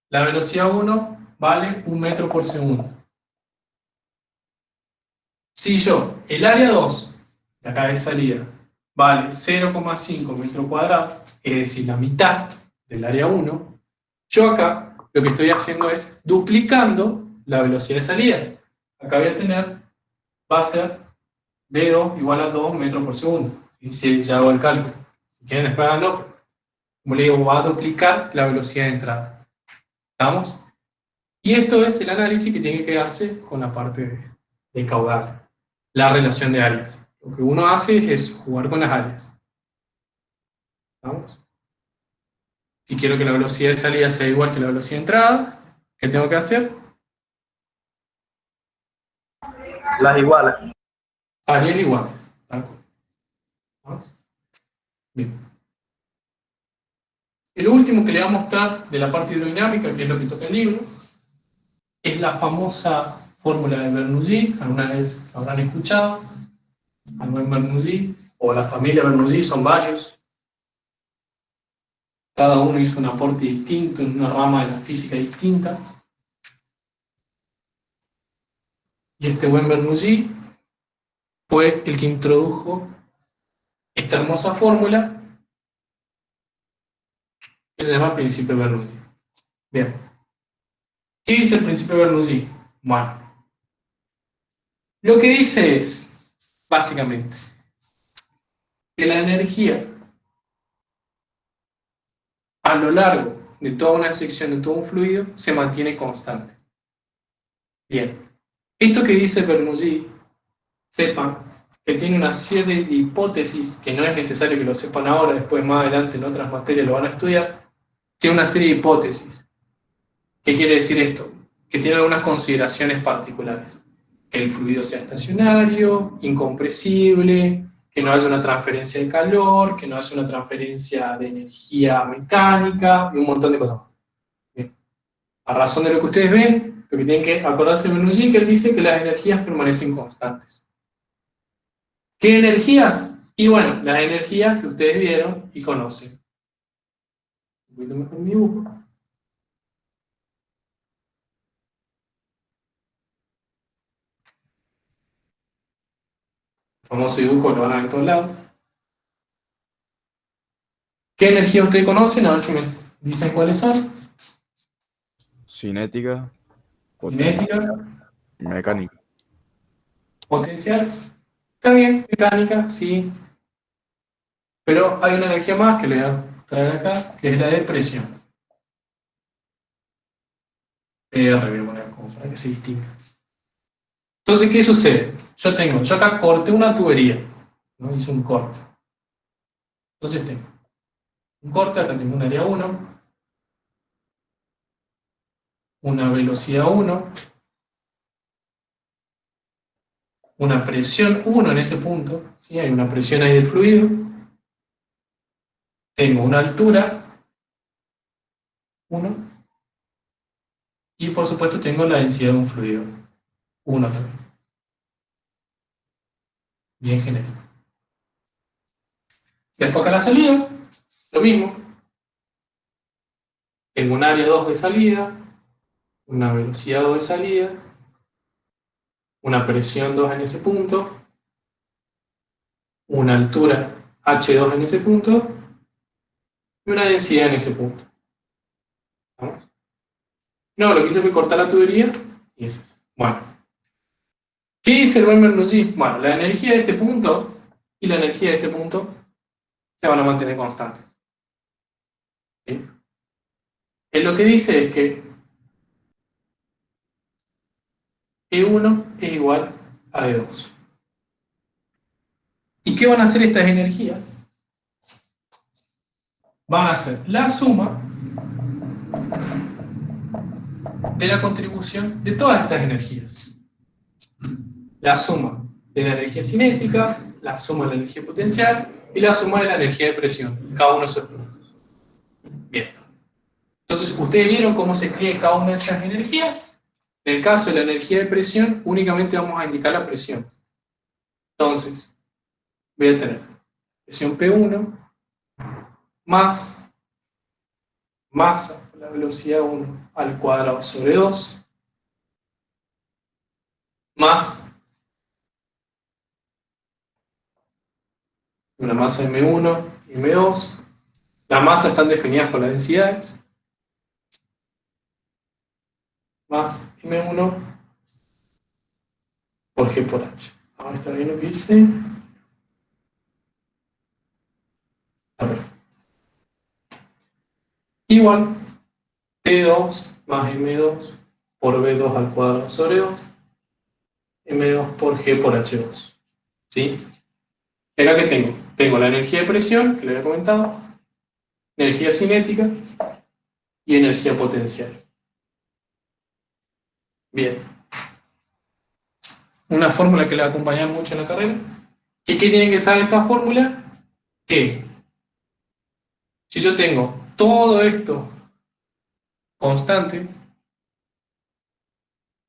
La velocidad 1 vale 1 metro por segundo. Si yo, el área 2, de acá de salida, vale 0,5 metros cuadrados, es decir, la mitad del área 1, yo acá lo que estoy haciendo es duplicando la velocidad de salida. Acá voy a tener, va a ser B2 igual a 2 metros por segundo. Y si ya hago el cálculo, si quieren después háganlo, como le digo, va a duplicar la velocidad de entrada. ¿Estamos? Y esto es el análisis que tiene que quedarse con la parte de caudal. La relación de áreas. Lo que uno hace es jugar con las áreas. ¿Vamos? Si quiero que la velocidad de salida sea igual que la velocidad de entrada, ¿qué tengo que hacer? las iguales. Áreas iguales. ¿Vamos? Bien. Y lo último que le voy a mostrar de la parte hidrodinámica, que es lo que toca el libro, es la famosa fórmula de Bernoulli. Alguna vez lo habrán escuchado. Albert Bernoulli, o la familia Bernoulli, son varios. Cada uno hizo un aporte distinto en una rama de la física distinta. Y este buen Bernoulli fue el que introdujo esta hermosa fórmula que se llama principio de Bernoulli. Bien. ¿Qué dice el principio de Bernoulli? Bueno, lo que dice es, básicamente, que la energía a lo largo de toda una sección de todo un fluido se mantiene constante. Bien, esto que dice Bernoulli, sepan que tiene una serie de hipótesis, que no es necesario que lo sepan ahora, después más adelante en otras materias lo van a estudiar, tiene una serie de hipótesis. ¿Qué quiere decir esto? Que tiene algunas consideraciones particulares. Que el fluido sea estacionario, incompresible, que no haya una transferencia de calor, que no haya una transferencia de energía mecánica, y un montón de cosas. Bien. A razón de lo que ustedes ven, lo que tienen que acordarse de Bernoulli, que él dice que las energías permanecen constantes. ¿Qué energías? Y bueno, las energías que ustedes vieron y conocen. Un poquito mejor mi dibujo. El famoso dibujo lo van a ver en todos lados. ¿Qué energía ustedes conocen? A ver si me dicen cuáles son. Cinética. Cinética. Mecánica. Potencial. Está bien, mecánica, sí. Pero hay una energía más que le voy a traer acá, que es la de presión. PR voy a poner como para que se distinga. Entonces, ¿qué sucede? Yo acá corté una tubería, ¿no? Hice un corte. Entonces tengo un corte, acá tengo un área 1, una velocidad 1, una presión 1 en ese punto, ¿sí? Hay una presión ahí del fluido. Tengo una altura 1 y por supuesto tengo la densidad de un fluido 1 también. Bien genérico. Después acá la salida, lo mismo. Tengo un área 2 de salida, una velocidad 2 de salida, una presión 2 en ese punto, una altura H2 en ese punto y una densidad en ese punto. ¿Vamos? No, lo que hice fue cortar la tubería y es eso. Bueno, ¿qué dice el Bernoulli? Bueno, la energía de este punto y la energía de este punto se van a mantener constantes. ¿Sí? Él lo que dice es que E1 es igual a E2. ¿Y qué van a hacer estas energías? Van a ser la suma de la contribución de todas estas energías. La suma de la energía cinética, la suma de la energía potencial y la suma de la energía de presión, cada uno de esos puntos. Bien. Entonces, ¿ustedes vieron cómo se escribe cada una de esas energías? En el caso de la energía de presión, únicamente vamos a indicar la presión. Entonces, voy a tener presión P1 más masa por la velocidad 1 al cuadrado sobre 2 más una masa M1 y M2. Las masas están definidas por las densidades. Más M1 por G por H. Ahora está bien lo que hice. A ver. Igual T2 más M2 por B2 al cuadrado sobre 2. M2 por G por H2. ¿Sí? Acá que tengo. Tengo la energía de presión, que le había comentado, energía cinética y energía potencial. Bien. Una fórmula que le va a acompañar mucho en la carrera. ¿Y qué tienen que saber esta fórmula? Que si yo tengo todo esto constante,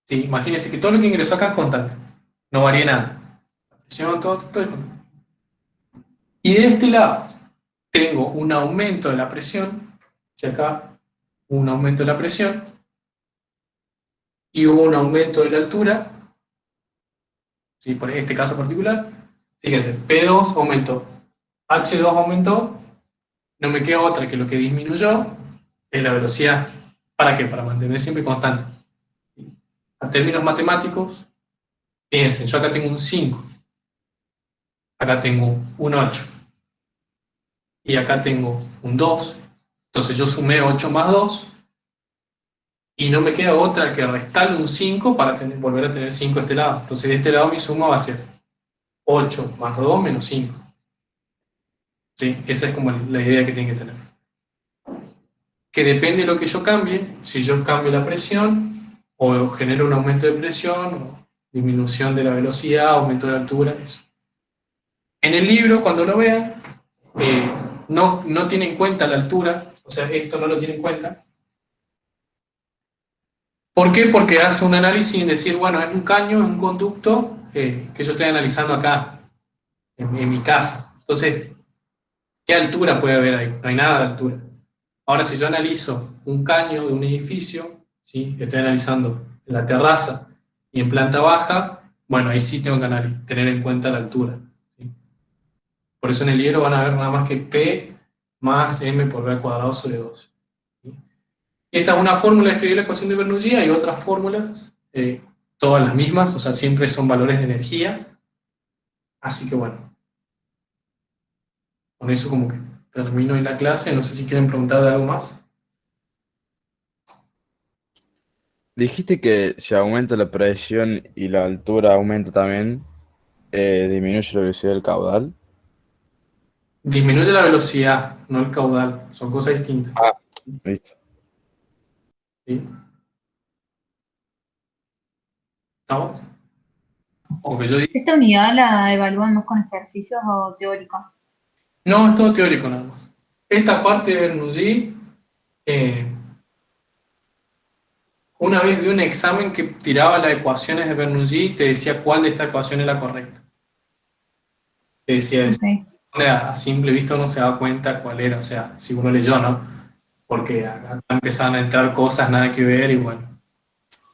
¿sí? Imagínense que todo lo que ingresó acá es constante, no varía nada. La presión, todo es constante. Y de este lado tengo un aumento de la presión, y acá un aumento de la presión, y hubo un aumento de la altura, ¿sí? Por este caso particular, fíjense, P2 aumentó, H2 aumentó, no me queda otra que lo que disminuyó es la velocidad. ¿Para qué? Para mantener siempre constante. A términos matemáticos, fíjense, yo acá tengo un 5, acá tengo un 8, y acá tengo un 2, entonces yo sumé 8 más 2, y no me queda otra que restarle un 5 para volver a tener 5 de este lado. Entonces de este lado mi suma va a ser 8 más 2 menos 5. ¿Sí? Esa es como la idea que tienen que tener. Que depende de lo que yo cambie, si yo cambio la presión, o genero un aumento de presión, o disminución de la velocidad, aumento de la altura, eso. En el libro, cuando lo vean, no tiene en cuenta la altura, o sea, esto no lo tiene en cuenta. ¿Por qué? Porque hace un análisis en decir, bueno, es un caño, es un conducto que yo estoy analizando acá, en mi casa. Entonces, ¿qué altura puede haber ahí? No hay nada de altura. Ahora, si yo analizo un caño de un edificio, ¿sí? Estoy analizando en la terraza y en planta baja, bueno, ahí sí tengo que tener en cuenta la altura. ¿Sí? Por eso en el libro van a ver nada más que P más M por B al cuadrado sobre 2. ¿Sí? Esta es una fórmula de escribir la ecuación de Bernoulli, hay otras fórmulas, todas las mismas, o sea, siempre son valores de energía. Así que bueno, con eso como que termino en la clase. No sé si quieren preguntar de algo más. Dijiste que si aumenta la presión y la altura aumenta también, disminuye la velocidad del caudal. Disminuye la velocidad, no el caudal. Son cosas distintas. Ah, listo. ¿Sí? ¿Estamos? Porque yo digo, ¿Esta unidad la evalúan más con ejercicios o teóricos? no, es todo teórico nada más. Esta parte de Bernoulli, una vez vi un examen que tiraba las ecuaciones de Bernoulli y te decía cuál de estas ecuaciones era correcta. Te decía eso. A simple vista uno se da cuenta cuál era, o sea, si uno leyó, ¿no? Porque acá empezaban a entrar cosas nada que ver y bueno.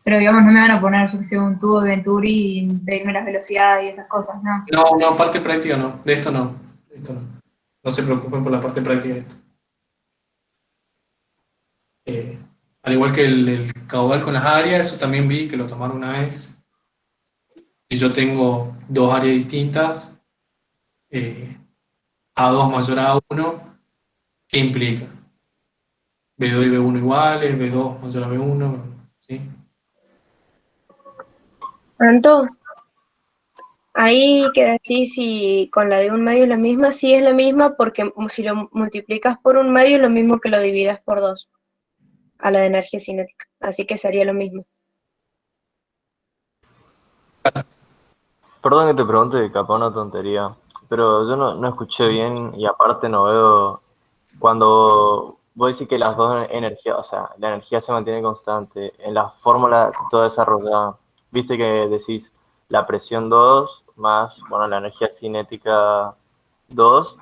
Pero digamos, no me van a poner, yo que sé, un tubo de Venturi y pedirme las velocidades y esas cosas, ¿no? No, parte práctica no, de esto no. De esto no. No se preocupen por la parte práctica de esto. Al igual que el caudal con las áreas, eso también vi que lo tomaron una vez. Si yo tengo dos áreas distintas, A2 mayor a A1, ¿qué implica? B2 y B1 iguales, B2 mayor a B1, ¿sí? Anto, ahí que decís si con la de un medio es la misma, sí es la misma porque si lo multiplicas por un medio es lo mismo que lo dividas por dos, a la de energía cinética, así que sería lo mismo. Perdón que te pregunte, capaz una tontería, pero yo no escuché bien y aparte no veo cuando vos decís que las dos energías, o sea, la energía se mantiene constante, en la fórmula toda desarrollada, viste que decís la presión 2 más, bueno, la energía cinética 2,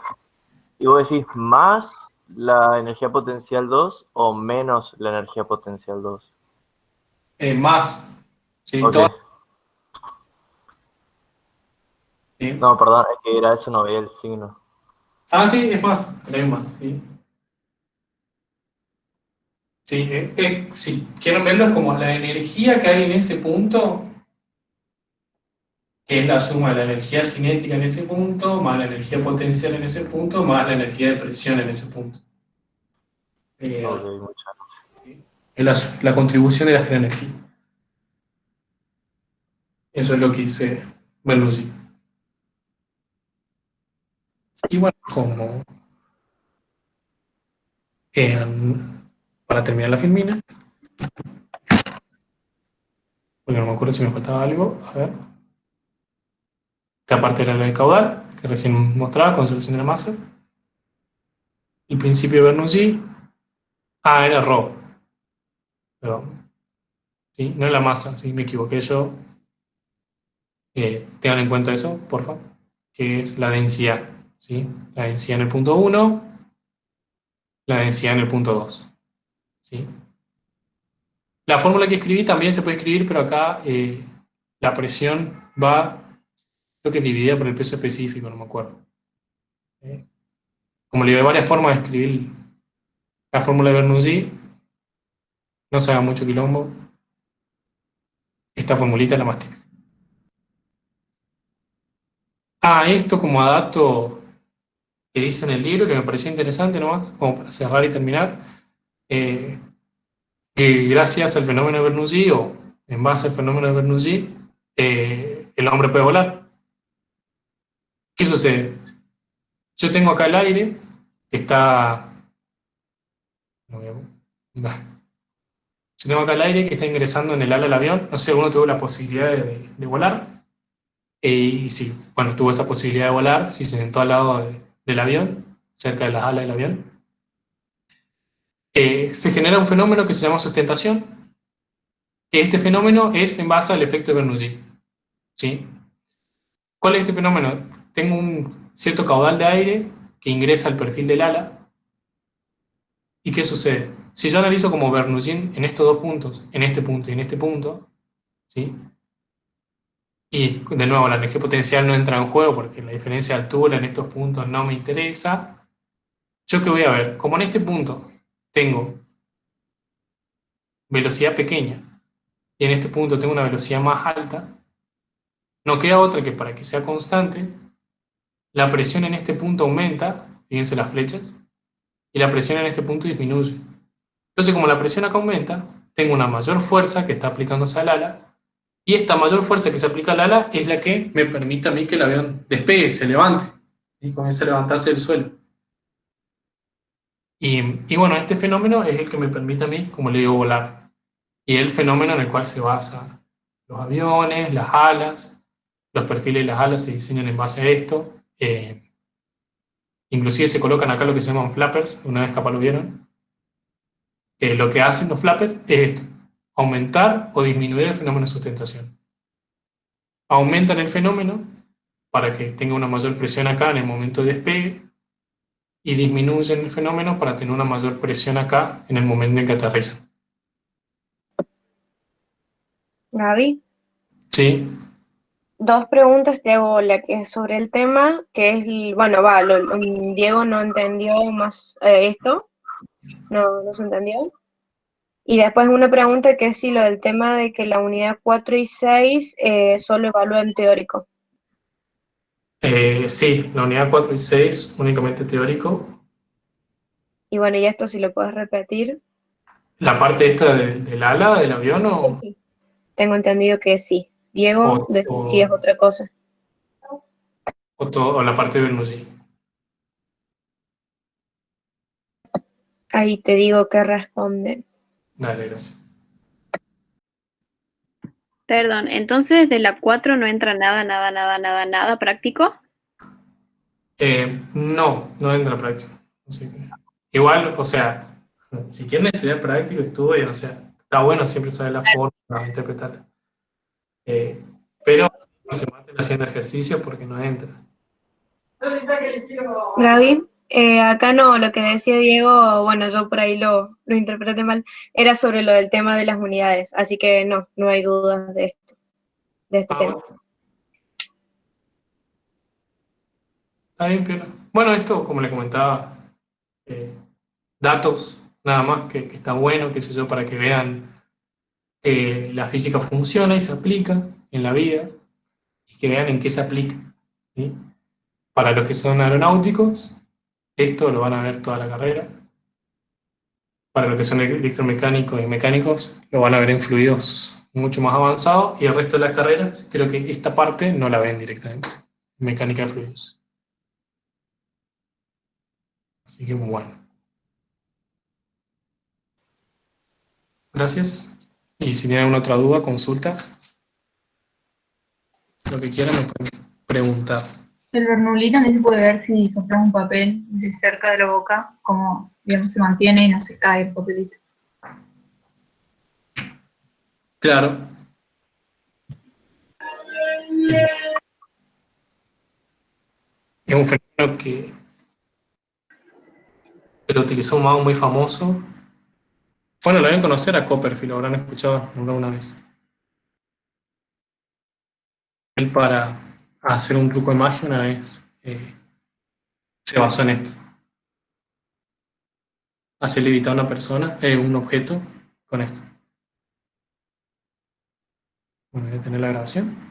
y vos decís más la energía potencial 2 o menos la energía potencial 2. Más. Sí, Ok. Sí. No, perdón, es que era eso, no veía el signo. Ah, sí, es más, hay más, sí. Sí, si quieren verlo es como la energía que hay en ese punto, que es la suma de la energía cinética en ese punto, más la energía potencial en ese punto, más la energía de presión en ese punto. Ok, muchas gracias. Es la contribución de las tres energías. Eso es lo que dice Bernoulli. Y bueno, como para terminar la filmina, porque no me acuerdo si me faltaba algo, a ver. Esta parte era la de caudal, que recién mostraba, conservación de la masa. El principio de Bernoulli, era Rho. Perdón. ¿Sí? No es la masa, ¿sí? Me equivoqué yo. Tengan en cuenta eso, por favor, que es la densidad. ¿Sí? La densidad en el punto 1, la densidad en el punto 2. ¿Sí? La fórmula que escribí también se puede escribir, pero acá la presión va, creo que es dividida por el peso específico, no me acuerdo. Como le digo, hay varias formas de escribir la fórmula de Bernoulli, no se haga mucho quilombo. Esta formulita es la más típica. Esto como dato que dice en el libro, que me pareció interesante nomás, como para cerrar y terminar, que gracias al fenómeno de Bernoulli, o en base al fenómeno de Bernoulli, el hombre puede volar. ¿Qué sucede? Yo tengo acá el aire, que está... Yo tengo acá el aire que está ingresando en el ala del avión. No sé si alguno tuvo la posibilidad de volar. Y sí, bueno, tuvo esa posibilidad de volar, si se sentó al lado del avión, cerca de las alas del avión. Se genera un fenómeno que se llama sustentación, que este fenómeno es en base al efecto de Bernoulli. ¿Sí? ¿Cuál es este fenómeno? Tengo un cierto caudal de aire que ingresa al perfil del ala. ¿Y qué sucede? Si yo analizo como Bernoulli en estos dos puntos, en este punto y en este punto, ¿sí? Y de nuevo, la energía potencial no entra en juego porque la diferencia de altura en estos puntos no me interesa. ¿Yo qué voy a ver? Como en este punto tengo velocidad pequeña y en este punto tengo una velocidad más alta, no queda otra que para que sea constante, la presión en este punto aumenta, fíjense las flechas, y la presión en este punto disminuye. Entonces, como la presión acá aumenta, tengo una mayor fuerza que está aplicándose al ala, y esta mayor fuerza que se aplica al ala es la que me permite a mí que el avión despegue, se levante, y comience a levantarse del suelo. Y bueno, este fenómeno es el que me permite a mí, como le digo, volar. Y es el fenómeno en el cual se basan los aviones, las alas, los perfiles de las alas se diseñan en base a esto. Inclusive se colocan acá lo que se llaman flappers, una vez capaz lo vieron. Lo que hacen los flappers es esto, aumentar o disminuir el fenómeno de sustentación. Aumentan el fenómeno para que tenga una mayor presión acá en el momento de despegue, y disminuyen el fenómeno para tener una mayor presión acá en el momento en que aterrizan. Gaby, ¿Sí? 2 preguntas te hago, la que es sobre el tema, que es, Diego no entendió más esto, no se entendió. Y después una pregunta que es si lo del tema de que la unidad 4 y 6 solo evalúan teórico. Sí, la unidad 4 y 6 únicamente teórico. Y bueno, y esto si lo puedes repetir. ¿La parte esta del ala del avión o...? Sí. Tengo entendido que sí. Diego, sí es otra cosa. O la parte de Bernoulli? Ahí te digo que responde. Dale, gracias. Perdón, entonces de la 4 no entra nada práctico. No entra práctico. Igual, o sea, si quieren estudiar práctico, estudien, o sea, está bueno siempre saber la forma para interpretarla. Pero no se maten haciendo ejercicios porque no entra. Gaby, acá no, lo que decía Diego, bueno, yo por ahí lo interpreté mal, era sobre lo del tema de las unidades, así que no hay dudas de este tema. Está bien, Piola. Bueno, esto, como le comentaba, datos, nada más, que está bueno, qué sé yo, para que vean que la física funciona y se aplica en la vida, y que vean en qué se aplica, ¿sí? Para los que son aeronáuticos, esto lo van a ver toda la carrera. Para los que son electromecánicos y mecánicos, lo van a ver en fluidos mucho más avanzados, y el resto de las carreras, creo que esta parte no la ven directamente, mecánica de fluidos. Así que muy bueno. Gracias. Y si tienen alguna otra duda, consulta. Lo que quieran me pueden preguntar. El Bernoulli también se puede ver si soplas un papel de cerca de la boca, como digamos se mantiene y no se cae el papelito. Claro. Es un fenómeno que lo utilizó un mago muy famoso. Bueno, lo deben conocer a Copperfield, lo habrán escuchado alguna vez. Él, para hacer un truco de magia una vez, se basó en esto. Hacer levitar a una persona, un objeto, con esto. Bueno, voy a tener la grabación.